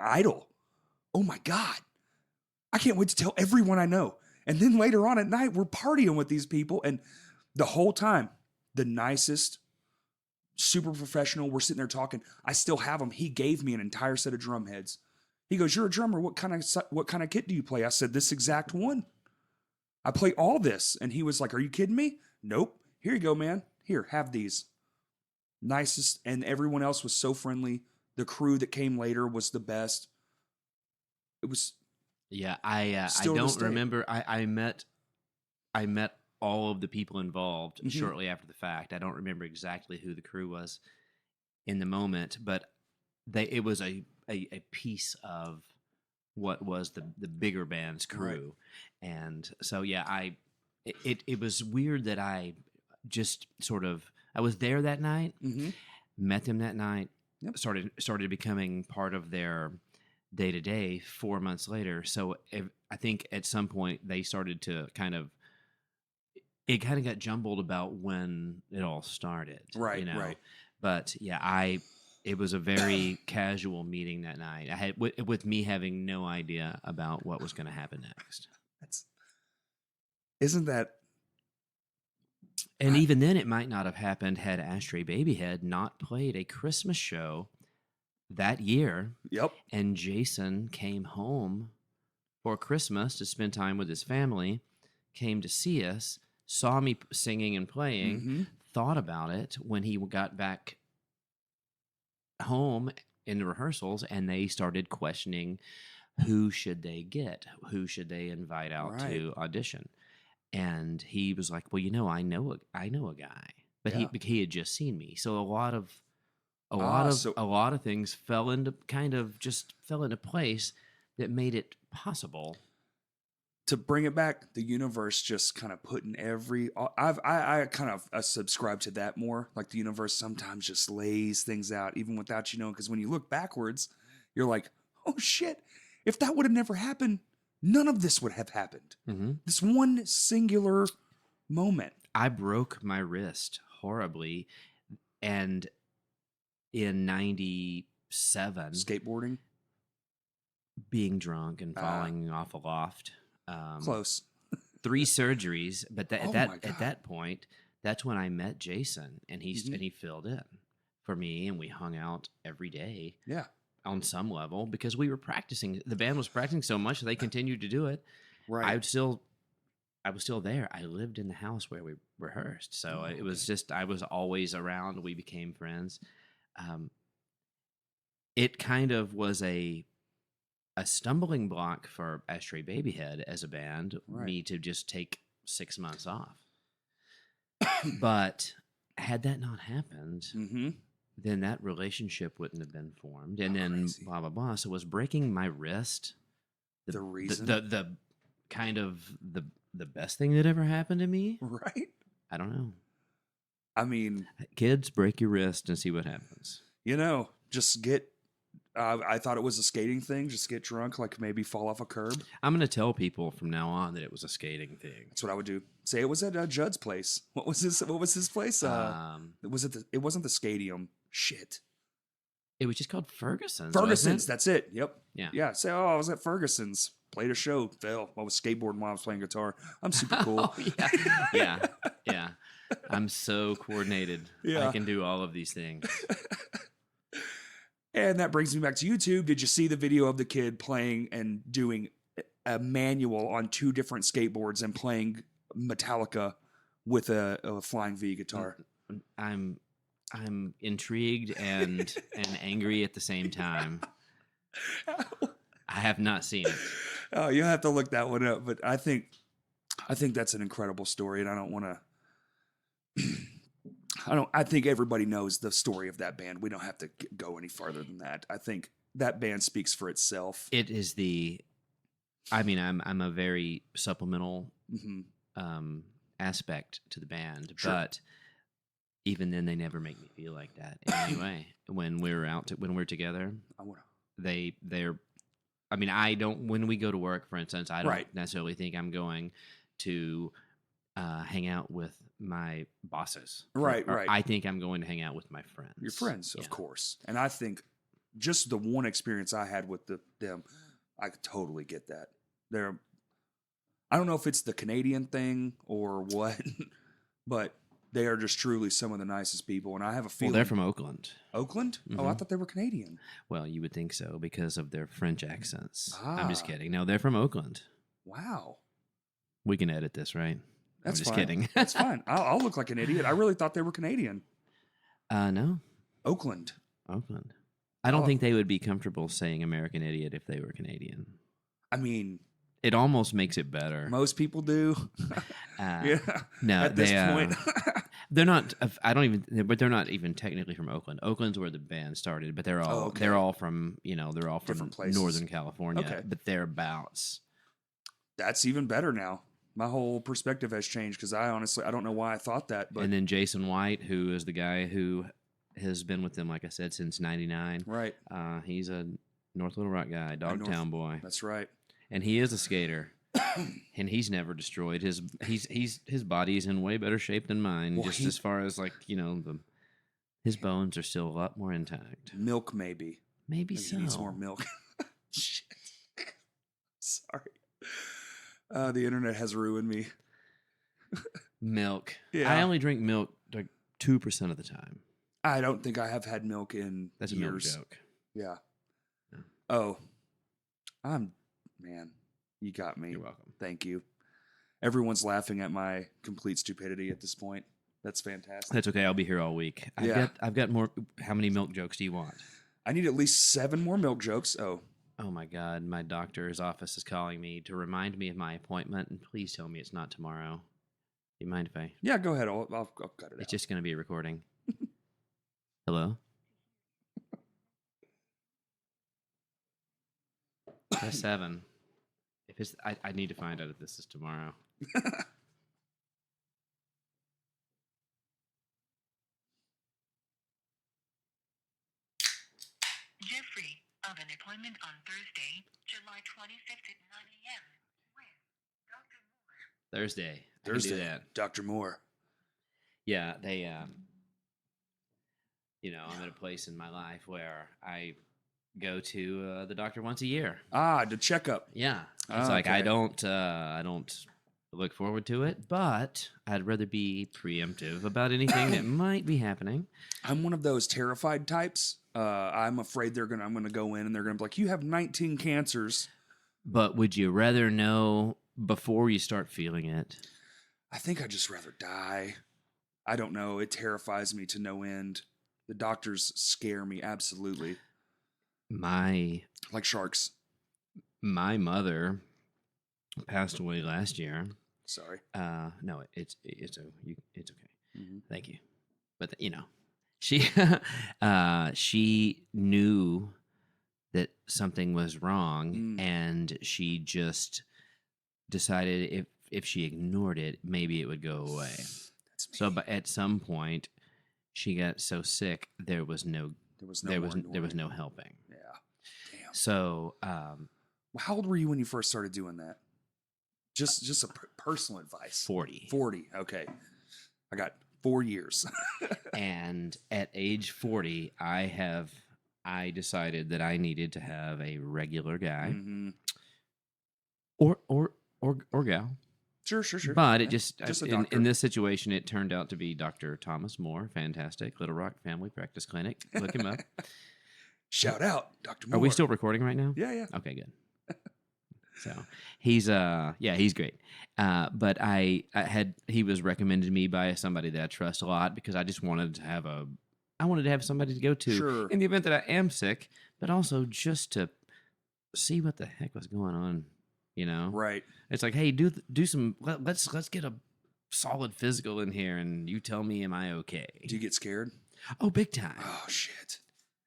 idol. Oh my God. I can't wait to tell everyone I know. And then later on at night, we're partying with these people. And the whole time, the nicest, super professional, we're sitting there talking. I still have them. He gave me an entire set of drum heads. He goes, "You're a drummer. What kind of kit do you play?" I said, "This exact one. I play all this." And he was like, "Are you kidding me?" "Nope. Here you go, man. Here, have these." Nicest. And everyone else was so friendly. The crew that came later was the best. It was... Yeah, I Still to this don't day. remember. I met all of the people involved Mhm. shortly after the fact. I don't remember exactly who the crew was in the moment, but it was a piece of what was the bigger band's crew. And so yeah, it was weird that I just sort of I was there that night, met them that night, Yep. started becoming part of their day to day 4 months later. So I think at some point they started to it kind of got jumbled about when it all started. Right, you know? right. But yeah, it was a very casual meeting that night. I had with me having no idea about what was going to happen next. Isn't that... And even then, it might not have happened had Ashtray Babyhead not played a Christmas show that year. Yep. And Jason came home for Christmas to spend time with his family, came to see us, saw me singing and playing, thought about it when he got back home in the rehearsals, and they started questioning who should they get, who should they invite out to audition. And he was like, "Well, I know a guy," but he had just seen me, so a lot of things fell into place that made it possible. To bring it back, the universe just kind of putting I kind of subscribe to that more. Like the universe sometimes just lays things out even without because when you look backwards, you're like, oh shit, if that would have never happened, none of this would have happened. This one singular moment. I broke my wrist horribly, and in 97, Skateboarding? being drunk and falling off a loft. Close. 3 surgeries, but Oh at that point, that's when I met Jason, and he filled in for me, and we hung out every day. Yeah. On some level, because we were practicing. The band was practicing so much, they continued to do it. Right. I was still there. I lived in the house where we rehearsed, so it was just I was always around. We became friends. It kind of was a stumbling block for Ashtray Babyhead as a band, me to just take 6 months off. But had that not happened, then that relationship wouldn't have been formed. And then crazy. blah, blah, blah. So was breaking my wrist The reason? The kind of the best thing that ever happened to me? Right? I don't know. I mean... Kids, break your wrist and see what happens. Just get... I thought it was a skating thing. Just get drunk, like maybe fall off a curb. I'm going to tell people from now on that it was a skating thing. That's what I would do. Say it was at Judd's place. What was his place? It wasn't the Stadium. Shit. It was just called Ferguson's. Ferguson's. That's it. Yep. Yeah. Yeah. Say, I was at Ferguson's. Played a show. Fell. I was skateboarding while I was playing guitar. I'm super cool. Yeah. I'm so coordinated. Yeah. I can do all of these things. And that brings me back to YouTube. Did you see the video of the kid playing and doing a manual on 2 different skateboards and playing Metallica with a Flying V guitar? I'm intrigued and angry at the same time. I have not seen it. Oh, you'll have to look that one up. But I think that's an incredible story, and I don't want to. I think everybody knows the story of that band. We don't have to go any farther than that. I think that band speaks for itself. It is I'm a very supplemental aspect to the band, Sure. but even then they never make me feel like that in any way. When we're together, they're I don't, when we go to work, for instance, I don't necessarily think I'm going to hang out with my bosses. Right. I think I'm going to hang out with my friends. Your friends, of course. And I think just the one experience I had with them, I could totally get that. I don't know if it's the Canadian thing or what, but they are just truly some of the nicest people. And I have a feeling. Well, they're from Oakland. Oakland? Mm-hmm. Oh, I thought they were Canadian. Well, you would think so because of their French accents. I'm just Ah. kidding. No, they're from Oakland. Wow. We can edit this, right? That's I'm just fine. kidding. That's fine. I'll look like an idiot. I really thought they were Canadian. No. Oakland. I don't think they would be comfortable saying American Idiot if they were Canadian. I mean, it almost makes it better. Most people do. Yeah. No, at this point. They're not. But they're not even technically from Oakland. Oakland's where the band started, but they're all from Different places. Northern California. Okay. But thereabouts. That's even better now. My whole perspective has changed because I don't know why I thought that. But And then Jason White, who is the guy who has been with them, like I said, since '99. right, He's a North Little Rock guy, Dogtown boy, that's right. and he is a skater. And he's never destroyed his body is in way better shape than mine. Well, as far as his bones are still a lot more intact. Milk, maybe. Maybe He so. needs more milk. Shit. Sorry. The internet has ruined me. Milk. Yeah. I only drink milk like 2% of the time. I don't think I have had milk in That's years. a milk joke. Yeah. No. Oh, man, you got me. You're welcome. Thank you. Everyone's laughing at my complete stupidity at this point. That's fantastic. That's okay. I'll be here all week. I've got more. How many milk jokes do you want? I need at least 7 more milk jokes. Oh my God, my doctor's office is calling me to remind me of my appointment, and please tell me it's not tomorrow. Do you mind if I? Yeah, go ahead. I'll cut it out. It's just going to be a recording. Hello? Press 7. If it's, I need to find out if this is tomorrow. Jeffrey, of an appointment on Thursday, July 25th at 9 a.m. Where? Dr. Moore. Thursday. I can do that. Dr. Moore. Yeah, they, I'm at a place in my life where I go to the doctor once a year. The checkup. Yeah. It's like I don't look forward to it, but I'd rather be preemptive about anything that might be happening. I'm one of those terrified types. I'm afraid I'm gonna go in and they're gonna be like, you have 19 cancers. But would you rather know before you start feeling it? I think I'd just rather die. I don't know. It terrifies me to no end. The doctors scare me absolutely. Like sharks. My mother passed away last year. Sorry. No, it's okay. Mm-hmm. Thank you. But she she knew that something was wrong, and she just decided if she ignored it, maybe it would go away. So, but at some point, she got so sick there was no helping. Yeah. Damn. So, how old were you when you first started doing that? Just a personal advice. 40. 40. Okay. I got 4 years. And at age 40, I decided that I needed to have a regular guy, or gal. Sure. But yeah. it just a doctor. in this situation, it turned out to be Dr. Thomas Moore, fantastic, Little Rock Family Practice Clinic. Look him up. Shout out, Dr. Moore. Are we still recording right now? Yeah. Okay, good. So he's great. But he was recommended to me by somebody that I trust a lot because I just wanted to have somebody to go to in the event that I am sick, but also just to see what the heck was going on, Right. It's like, hey, do some let's get a solid physical in here and you tell me am I okay? Do you get scared? Oh, big time. Oh shit.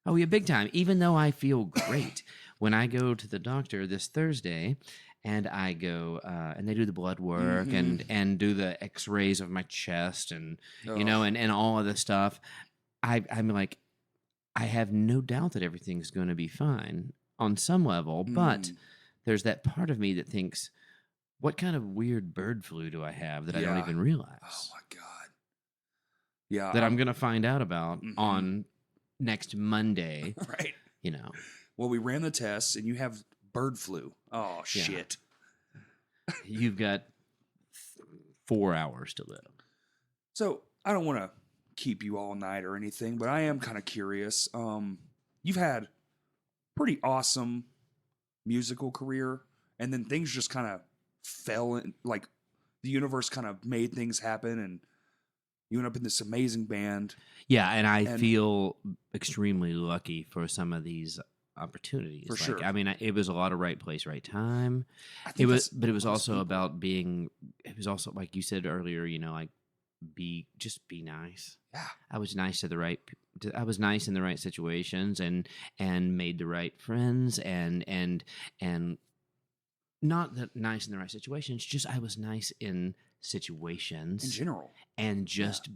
Oh, yeah, big time. Even though I feel great when I go to the doctor this Thursday, and I go and they do the blood work and do the X-rays of my chest and and all of this stuff. I'm like, I have no doubt that everything's going to be fine on some level, but there's that part of me that thinks, what kind of weird bird flu do I have that I don't even realize? Oh my God. Yeah. That I'm going to find out about on next Monday. Right. Well, we ran the tests and you have bird flu. Oh, shit. You've got 4 hours to live. So I don't want to keep you all night or anything, but I am kind of curious. You've had pretty awesome musical career, and then things just kind of fell in, like the universe kind of made things happen, and you went up in this amazing band. Yeah, and I feel extremely lucky for some of these opportunities. For sure. I mean, it was a lot of right place, right time. It was also about being. It was also, like you said earlier, like be nice. Yeah, I was nice to the right. I was nice in the right situations and made the right friends and not that nice in the right situations. Just I was nice in situations in general, and just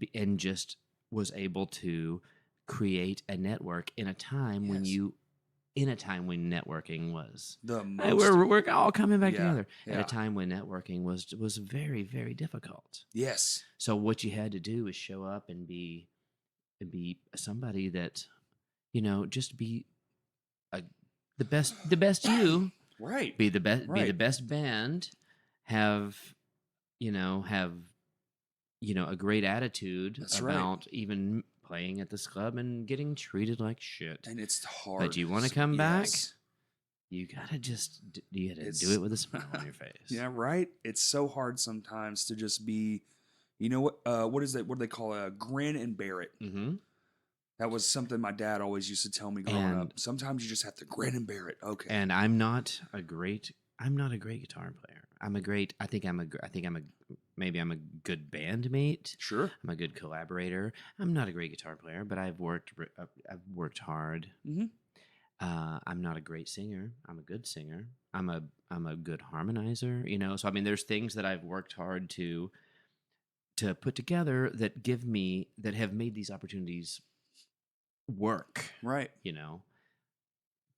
was able to create a network in a time when networking was the most. Hey, we're all coming back together yeah. at a time when networking was very, very difficult. Yes. So what you had to do is show up and be somebody that, just be the best you. Right. Be the best. Right. Be the best band. Have a great attitude. That's about even playing at this club and getting treated like shit. And it's hard. But you want to come back? You gotta do it with a smile on your face. Yeah, right. It's so hard sometimes to just be, what is that? What do they call a grin and bear it? Mm-hmm. That was something my dad always used to tell me growing up. Sometimes you just have to grin and bear it. Okay. And I'm not a great guitar player. Maybe I'm a good bandmate. Sure. I'm a good collaborator. I'm not a great guitar player, but I've worked hard. Mm-hmm. I'm not a great singer. I'm a good singer. I'm a good harmonizer. So I mean, there's things that I've worked hard to put together that have made these opportunities work. Right.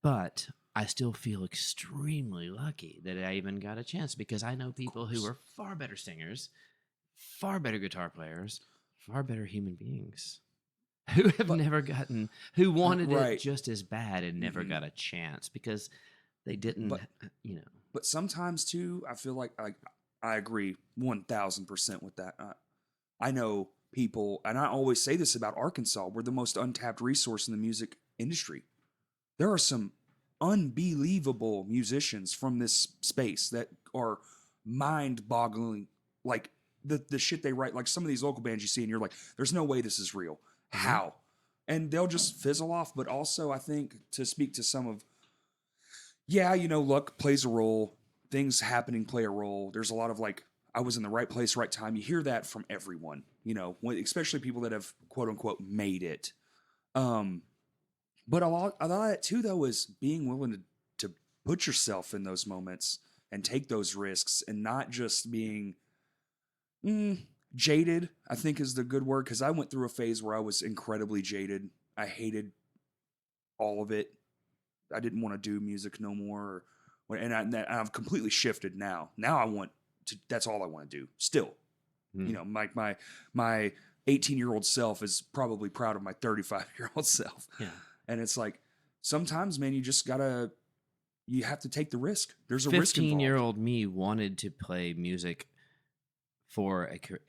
But I still feel extremely lucky that I even got a chance, because I know people who are far better singers, far better guitar players, far better human beings who who wanted it just as bad and never got a chance because they didn't, But sometimes too, I feel like I agree 1,000% with that. I know people, and I always say this about Arkansas, we're the most untapped resource in the music industry. There are some unbelievable musicians from this space that are mind-boggling, like the shit they write, like some of these local bands you see and you're like, there's no way this is real. How? And they'll just fizzle off. But also I think, to speak to some of, luck plays a role, things happening play a role. There's a lot of I was in the right place, right time. You hear that from everyone, especially people that have quote unquote made it. But a lot of that too, though, is being willing to put yourself in those moments and take those risks, and not just being jaded, I think is the good word. Because I went through a phase where I was incredibly jaded. I hated all of it. I didn't want to do music no more. And I've completely shifted now. Now I want to, that's all I want to do still. Like my 18-year-old self is probably proud of my 35-year-old self. Yeah. And it's like, sometimes, man, you have to take the risk. There's a risk involved. 15-year-old me wanted to play music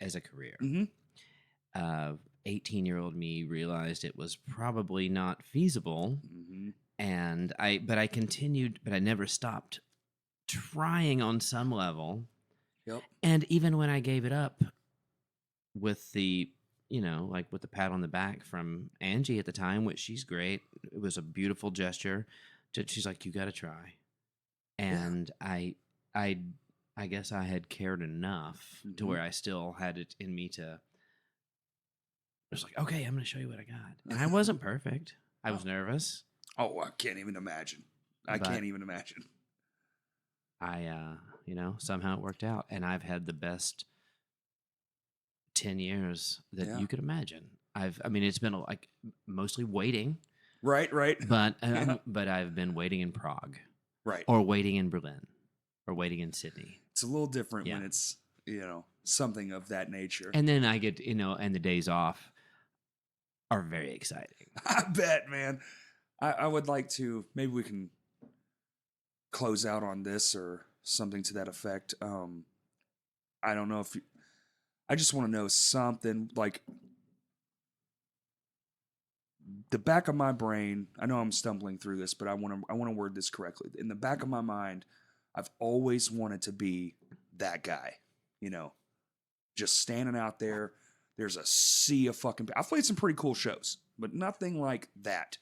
as a career. Mm-hmm. 18-year-old me realized it was probably not feasible. Mm-hmm. And I continued, but I never stopped trying on some level. Yep. And even when I gave it up with the, with the pat on the back from Angie at the time, which she's great. It was a beautiful gesture. She's like, you got to try. And I guess I had cared enough to where I still had it in me to, I was like, okay, I'm going to show you what I got. And I wasn't perfect. I was nervous. Oh, I can't even imagine. I But- can't even imagine. I, somehow it worked out, and I've had the best 10 years that Yeah. you could imagine. It's been like mostly waiting, Right. but Yeah. but I've been waiting in Prague, Right. or waiting in Berlin, or waiting in Sydney, It's a little different when Yeah. it's, something of that nature. and then I get and the days off are very exciting. I bet, man. I would like to, maybe we can close out on this or something to that effect. I don't know if I just want to know something like the back of my brain. I know I'm stumbling through this, but I want to word this correctly. In the back of my mind, I've always wanted to be that guy, just standing out there. There's a sea of fucking. I've played some pretty cool shows, but nothing like that.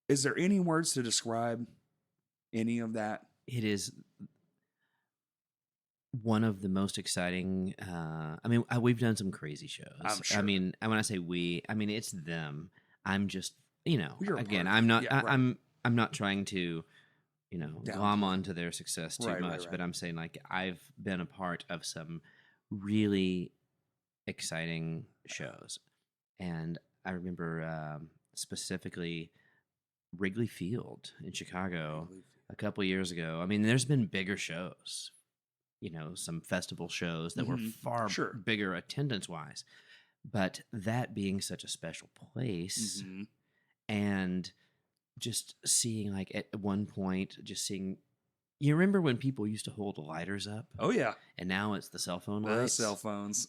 Is there any words to describe any of that? It is one of the most exciting. We've done some crazy shows. I'm sure. When I say we, it's them. I'm just, You're a again, part of I'm it. not. Yeah, right. I'm not trying to, glom onto their success too Right, much. right. But I'm saying like I've been a part of some really exciting shows, and I remember specifically Wrigley Field in Chicago a couple years ago. There's been bigger shows, some festival shows that were Mhm. far Sure. bigger attendance wise. But that being such a special place, Mhm. and just seeing like at one point, you remember when people used to hold lighters up, Oh yeah, and now it's the cell phone the lights. cell phones.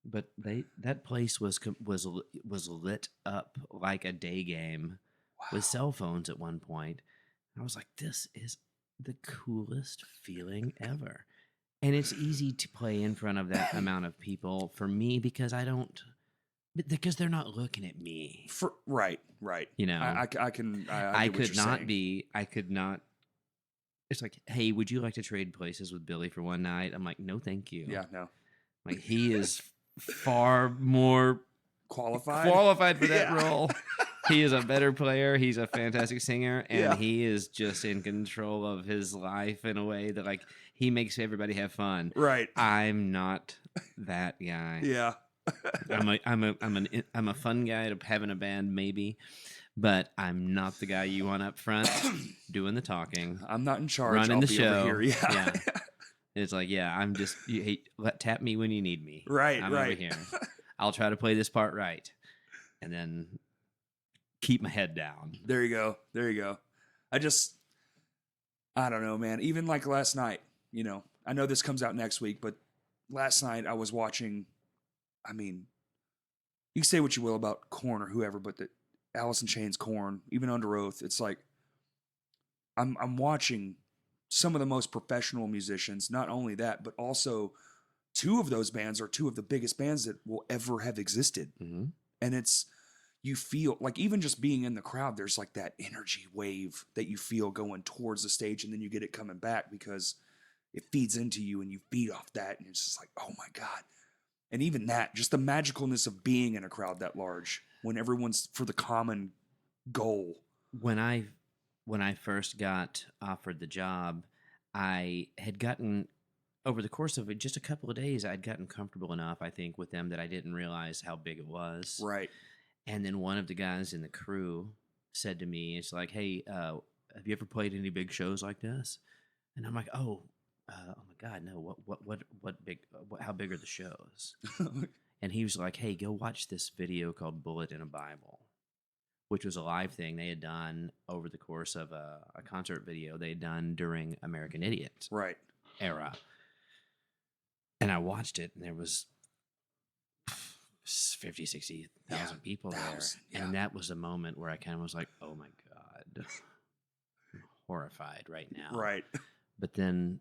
But that place was lit up like a day game with cell phones at one point. I was like, this is the coolest feeling ever. And it's easy to play in front of that amount of people for me because they're not looking at me. Right. I can. I get what could you're not saying. be. I could not. It's like, hey, would you like to trade places with Billy for one night? I'm like, no, thank you. Yeah, no. Like he is far more Qualified for that Yeah. role. He is a better player. He's a fantastic singer, and Yeah. he is just in control of his life in a way that like he makes everybody have fun. Right. I'm not that guy. Yeah. I'm a fun guy to having a band maybe, but I'm not the guy you want up front doing the talking, I'm not in charge. running I'll the be show. over here. Yeah. It's like, I'm just tap me when you need me. Right. I'm right. over here. I'll try to play this part right, and then keep my head down. There you go. I don't know, man. Even like last night, I know this comes out next week, but last night I was watching. You can say what you will about Korn or whoever, but the Alice in Chains, Korn, even Under Oath, it's like I'm watching some of the most professional musicians. Not only that, but also two of those bands are two of the biggest bands that will ever have existed. Mm-hmm. And you feel like even just being in the crowd, there's like that energy wave that you feel going towards the stage, and then you get it coming back because it feeds into you and you feed off that. And it's just like, oh my God. And even that, just the magicalness of being in a crowd that large when everyone's for the common goal. When I first got offered the job, I had gotten, over the course of just a couple of days, I'd gotten comfortable enough, I think, with them that I didn't realize how big it was. Right. And then one of the guys in the crew said to me, it's like, hey, have you ever played any big shows like this? And I'm like, oh my God, no, what big, how big are the shows? And he was like, hey, go watch this video called Bullet in a Bible, which was a live thing they had done over the course of a concert video they had done during American Idiot Right. era. And I watched it, and there was 50, 60,000 people there. Yeah. And that was a moment where I kind of was like, oh my God, I'm horrified right now. Right. But then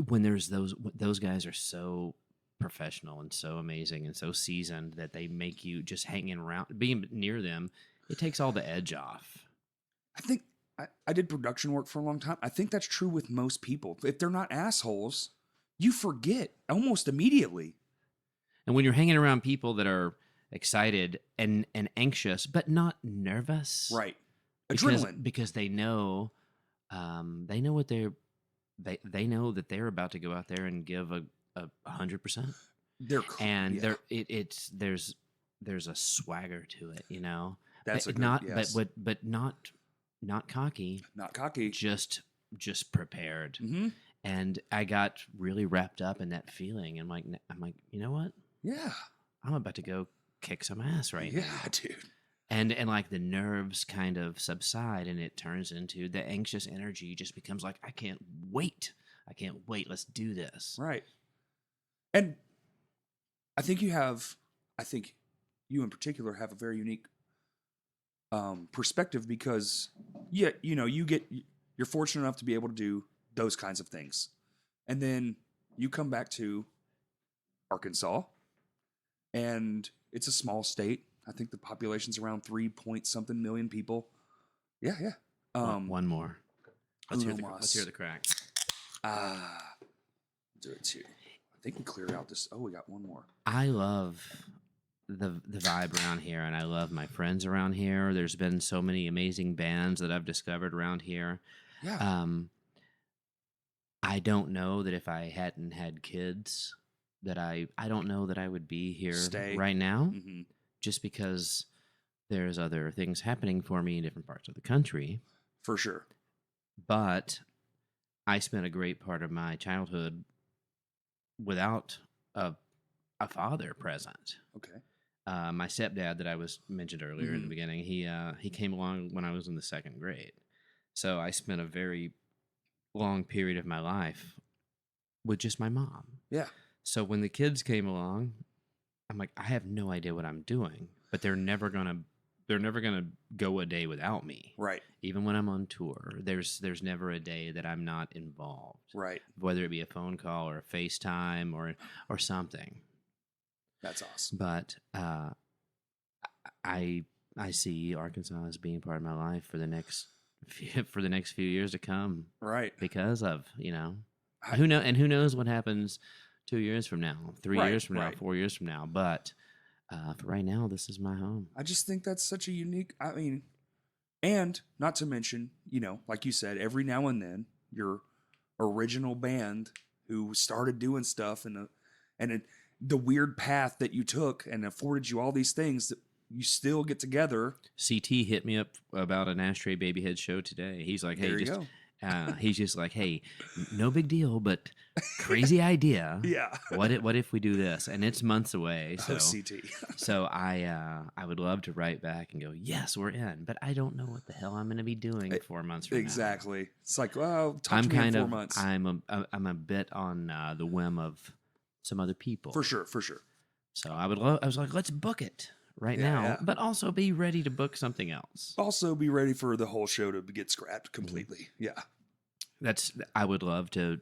when there's those guys are so professional and so amazing and so seasoned that they make you just hanging around, being near them, it takes all the edge off. I think I did production work for a long time. I think that's true with most people. If they're not assholes, you forget almost immediately. And when you're hanging around people that are excited and anxious, but not nervous, Right. because, Adrenaline. because they know what they know that they're about to go out there and give a 100%, They're and yeah. there's a swagger to it, you know. That's but a good, not yes. but not cocky, Not cocky. just prepared. Mm-hmm. And I got really wrapped up in that feeling. And I'm like, you know what? Yeah. I'm about to go kick some ass right Yeah, now. dude. And like the nerves kind of subside, and it turns into the anxious energy just becomes like, I can't wait. Let's do this. Right. And I think you in particular have a very unique perspective because, yeah, you know, you're fortunate enough to be able to do those kinds of things. And then you come back to Arkansas, and it's a small state. I think the population's around 3 point something million people. Yeah, yeah. One more. Let's hear the crack. Do it too. I think we cleared out this. Oh, we got one more. I love the vibe around here, and I love my friends around here. There's been so many amazing bands that I've discovered around here. Yeah. I don't know that if I hadn't had kids, that I don't know that I would be here right now, Mm-hmm. just because there's other things happening for me in different parts of the country. For sure. But I spent a great part of my childhood without a father present. Okay. My stepdad that I mentioned earlier in the Mhm. beginning, he came along when I was in the second grade. So I spent a very long period of my life with just my mom. Yeah. So when the kids came along, I'm like, I have no idea what I'm doing, but they're never gonna go a day without me. Right. Even when I'm on tour, there's never a day that I'm not involved. Right. Whether it be a phone call or a FaceTime or something. That's awesome. But I see Arkansas as being part of my life for the next few years to come. Right. Because of, you know, who knows what happens 2 years from now, 3 Right, years from now, right. 4 years from now. But for right now, this is my home. I just think that's such a unique, I mean, and not to mention, you know, like you said, every now and then your original band who started doing stuff the weird path that you took and afforded you all these things that you still get together. CT hit me up about an Ashtray Babyhead show today. He's like, hey, There you go. He's just like, hey, no big deal, but crazy idea. Yeah. What if we do this? And it's months away. So, CT. so I would love to write back and go, yes, we're in. But I don't know what the hell I'm going to be doing 4 months from now. Exactly. It's like, well, talk to me in 4 months. I'm a bit on the whim of some other people. For sure. So I was like, let's book it right now, yeah. but also be ready to book something else. Also be ready for the whole show to get scrapped completely. Yeah. I would love to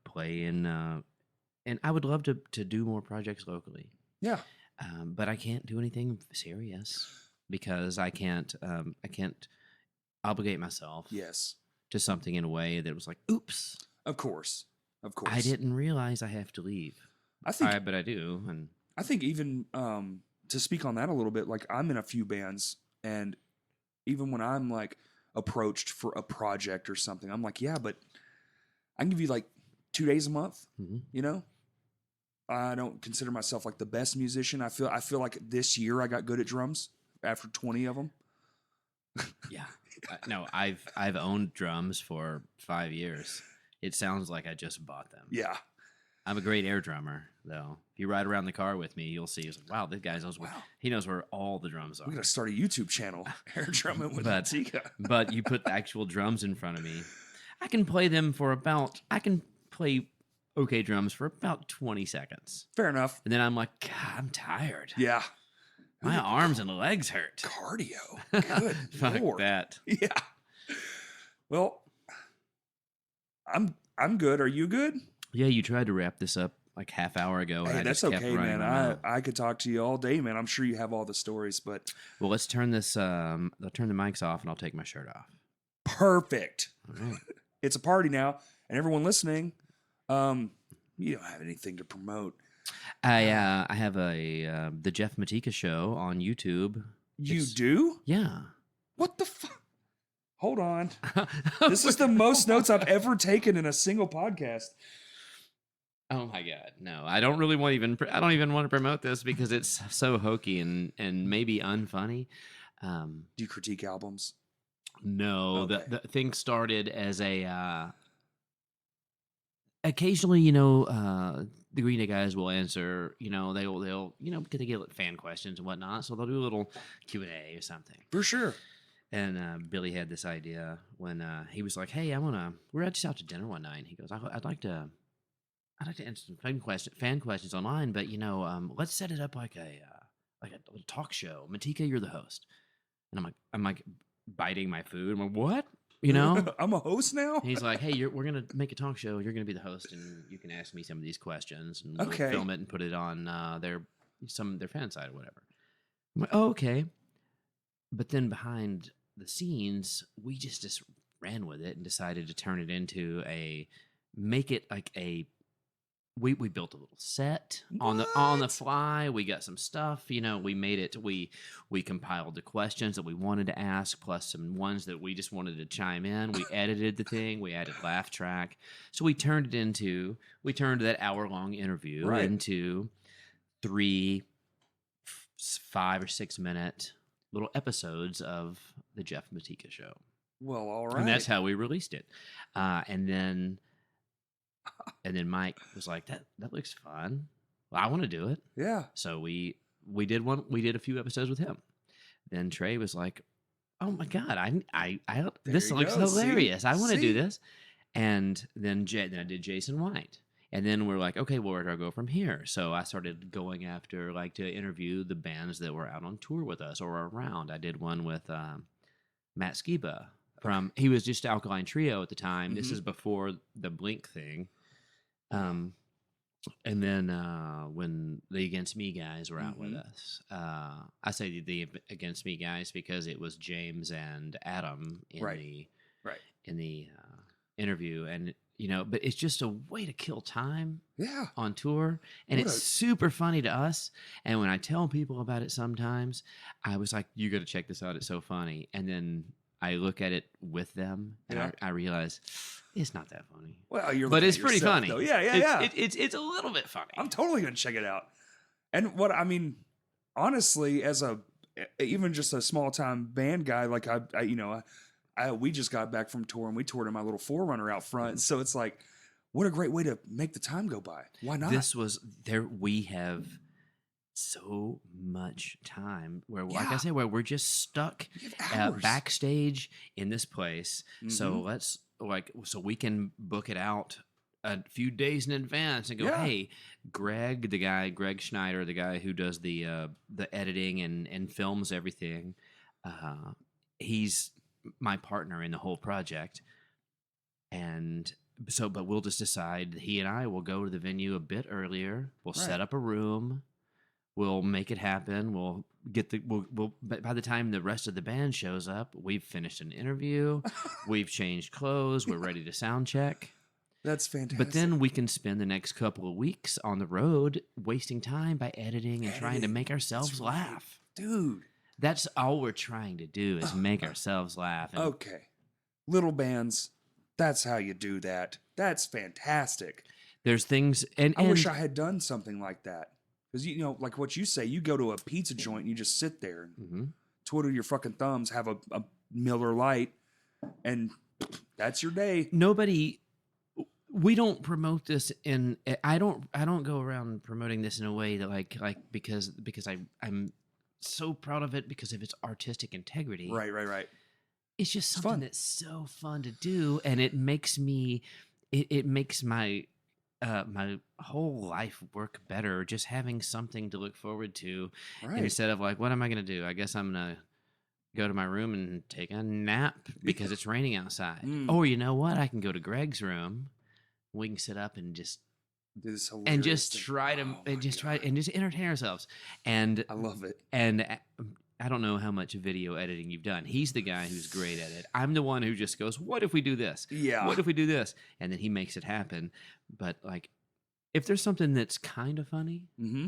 play in, and I would love to do more projects locally. Yeah. But I can't do anything serious because I can't obligate myself. Yes. To something in a way that was like, oops. Of course. I didn't realize I have to leave. But I do. And I think even to speak on that a little bit, like I'm in a few bands, and even when I'm like approached for a project or something, I'm like, yeah, but I can give you like 2 days a month. Mm-hmm. You know, I don't consider myself like the best musician. I feel like this year I got good at drums after 20 of them. Yeah. No, I've owned drums for 5 years. It sounds like I just bought them. Yeah. I'm a great air drummer, though. If you ride around the car with me, you'll see. He's like, wow, this guy knows he knows where all the drums are. We're gonna start a YouTube channel, Air Drumming with Matika. But you put the actual drums in front of me. I can play okay drums for about 20 seconds. Fair enough. And then I'm like, God, I'm tired. Yeah. My arms and legs hurt. Cardio. Good Fuck Lord. that. Yeah. Well, I'm good. Are you good? Yeah, you tried to wrap this up like half hour ago. Hey, and I that's just kept okay, running man. my mouth. I could talk to you all day, man. I'm sure you have all the stories, but Well, let's turn this. I'll turn the mics off and I'll take my shirt off. perfect. All right. It's a party now, and everyone listening, you don't have anything to promote. I have the Jeff Matika show on YouTube. You It's- do? Yeah. What the fuck? Hold on. This is the most notes I've ever taken in a single podcast. Oh my god, no! I don't really want I don't even want to promote this because it's so hokey and maybe unfunny. Do you critique albums? No, Okay. the thing started as a occasionally, the Green Day guys will answer, they'll because they get fan questions and whatnot, so they'll do a little Q&A or something. For sure. And Billy had this idea when he was like, "Hey, we're just out to dinner one night." And he goes, "I'd like to answer some fan questions online, but let's set it up like a talk show. Matika, you're the host." And I'm like biting my food. I'm like, "What?" I'm a host now? He's like, "Hey, we're gonna make a talk show. You're gonna be the host, and you can ask me some of these questions, and we'll Okay. film it and put it on their fan site or whatever." I'm like, "Oh, okay." But then behind the scenes, we just ran with it and decided to turn it into make it like a. We built a little set on the fly. We got some stuff, we made it. We compiled the questions that we wanted to ask, plus some ones that we just wanted to chime in. We edited the thing. We added laugh track. So we turned that hour-long interview Right. into 3, 5 or 6 minute little episodes of the Jeff Matika show. Well, all right. And that's how we released it. And then Mike was like, that looks fun. Well, I want to do it. Yeah. So we did a few episodes with him. Then Trey was like, "Oh my god, I this you looks go. hilarious. See? I want to See? do this." And then I did Jason White. And then we're like, "Okay, well, where do I go from here?" So I started going after to interview the bands that were out on tour with us or around. I did one with Matt Skiba he was just Alkaline Trio at the time. This Mhm. is before the Blink thing. And then when the Against Me guys were out with us, I say the Against Me guys because it was James and Adam in the interview, and but it's just a way to kill time Yeah. on tour, and What it's a- super funny to us. And when I tell people about it, sometimes I was like, "You got to check this out. It's so funny." And then I look at it with them, and Yeah. I realize it's not that funny. Well, you're But looking it's at pretty yourself, funny. though. Yeah. It's a little bit funny. I'm totally gonna check it out. And honestly, as even just a small time band guy, like we just got back from touring. We toured in my little 4Runner out front, so it's like, what a great way to make the time go by. Why not? This was there. We have so much time where, like I Yeah. said, where we're just stuck You have hours. backstage in this place. So Mhm. let's so we can book it out a few days in advance and go, Yeah. "Hey, Greg Schneider, the guy who does the editing and films everything, he's my partner in the whole project." And so, but we'll just decide he and I will go to the venue a bit earlier. We'll Right. set up a room. We'll make it happen. We'll get but by the time the rest of the band shows up, we've finished an interview. We've changed clothes. We're ready to sound check. That's fantastic. But then we can spend the next couple of weeks on the road wasting time by editing and trying to make ourselves That's right. laugh. dude. That's all we're trying to do is make ourselves laugh. And Okay, little bands. That's how you do that. That's fantastic. there's things, and I wish I had done something like that. Because like what you say, you go to a pizza joint and you just sit there and Mhm. twiddle your fucking thumbs, have a Miller Lite, and that's your day. We don't promote this I don't go around promoting this in a way that because I'm so proud of it because of its artistic integrity. Right. It's just It's something fun. that's so fun to do, and it makes me it makes my my whole life work better just having something to look forward to Right. instead of what am I going to do? I guess I'm going to go to my room and take a nap because it's raining outside. Mm. Or you know what? I can go to Greg's room. We can sit up and just This try to entertain ourselves. And I love it. and I don't know how much video editing you've done. He's the guy who's great at it. I'm the one who just goes, "What if we do this? Yeah. What if we do this?" And then he makes it happen. But if there's something that's kind of funny, Mm-hmm.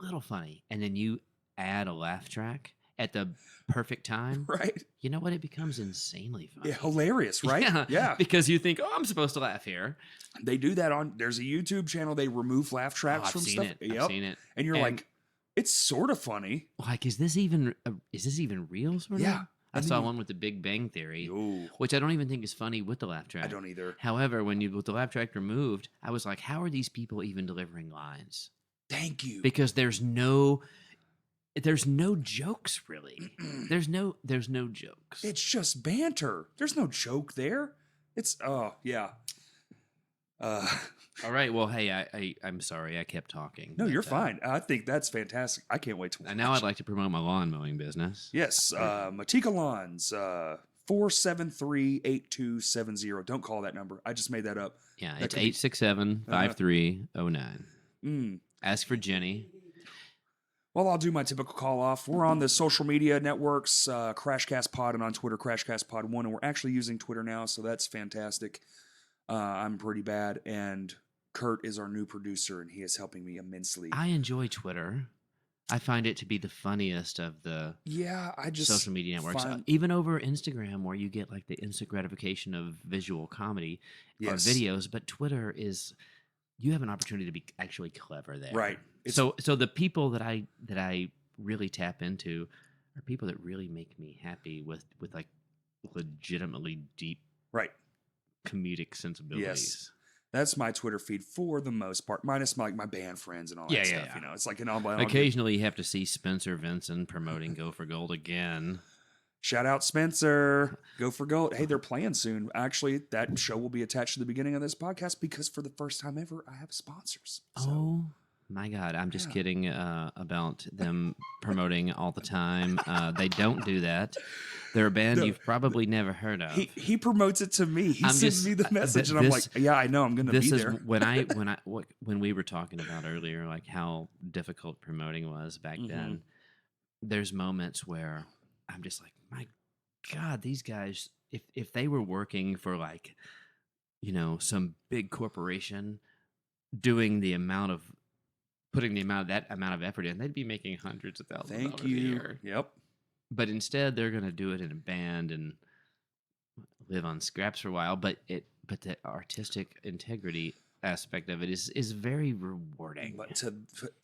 a little funny, and then you add a laugh track at the perfect time, Right. you know what? It becomes insanely funny. Yeah, hilarious, right? Yeah. Because you think, oh, I'm supposed to laugh here. They do that on. There's a YouTube channel. They remove laugh tracks I've from seen stuff. it. I've seen it. And you're And- like, it's sort of funny. Like, is this even real? Sort of. Yeah. I And then saw you- one with the Big Bang Theory, Ooh, which I don't even think is funny with the laugh track. I don't either. However, with the laugh track removed, I was like, how are these people even delivering lines? Thank you. Because there's no jokes really. there's no jokes. It's just banter. There's no joke there. It's yeah. All right. Well, hey, I'm sorry I kept talking. No, but, you're fine. I think that's fantastic. I can't wait to watch. And now I'd like to promote my lawn mowing business. Yes, Matika Lawns, 473-8270. Don't call that number. I just made that up. Yeah, That it's could be- 867-5309. Mm. Ask for Jenny. Well, I'll do my typical call off. We're on the social media networks, Crashcast Pod, and on Twitter, Crashcast Pod 1, and we're actually using Twitter now, so that's fantastic. I'm pretty bad, and Kurt is our new producer, and he is helping me immensely. I enjoy Twitter. I find it to be the funniest of the Yeah, I just social media networks. find- Even over Instagram, where you get like the instant gratification of visual comedy Yes. or videos, but Twitter is you have an opportunity to be actually clever there. Right. It's- So the people that I really tap into are people that really make me happy with like legitimately deep Right. comedic sensibilities. Yes. That's my Twitter feed for the most part, minus my band friends and all that Yeah, stuff. yeah. You know, it's like an all Occasionally, you have to see Spencer Vincent promoting Go for Gold again. Shout out Spencer. Go for gold. Hey, they're playing soon. Actually, that show will be attached to the beginning of this podcast because for the first time ever, I have sponsors. So, Oh my God. I'm just Yeah. kidding about them promoting all the time. They don't do that. They're a band No. you've probably never heard of. he promotes it to me. He I'm sends just- me the message, and I'm this- like, yeah, I know I'm going to be This is there. when we were talking about earlier, like how difficult promoting was back Mhm. then. There's moments where I'm just like, my God, these guys, if they were working for like, some big corporation doing putting that amount of effort in, they'd be making hundreds of thousands of Thank dollars a you. year. Yep. But instead, they're going to do it in a band and live on scraps for a while. But the artistic integrity aspect of it is very rewarding. But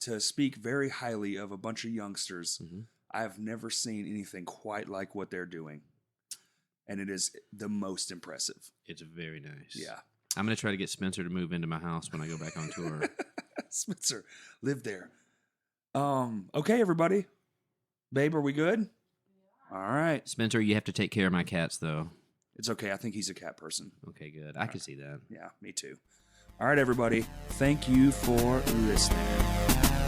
to speak very highly of a bunch of youngsters, Mhm. I've never seen anything quite like what they're doing, and it is the most impressive. It's very nice. Yeah. I'm going to try to get Spencer to move into my house when I go back on tour. Spencer, live there. Okay, everybody. Babe, are we good? All right. Spencer, you have to take care of my cats, though. It's okay. I think he's a cat person. Okay, good. I can see that. Yeah, me too. All right, everybody. Thank you for listening.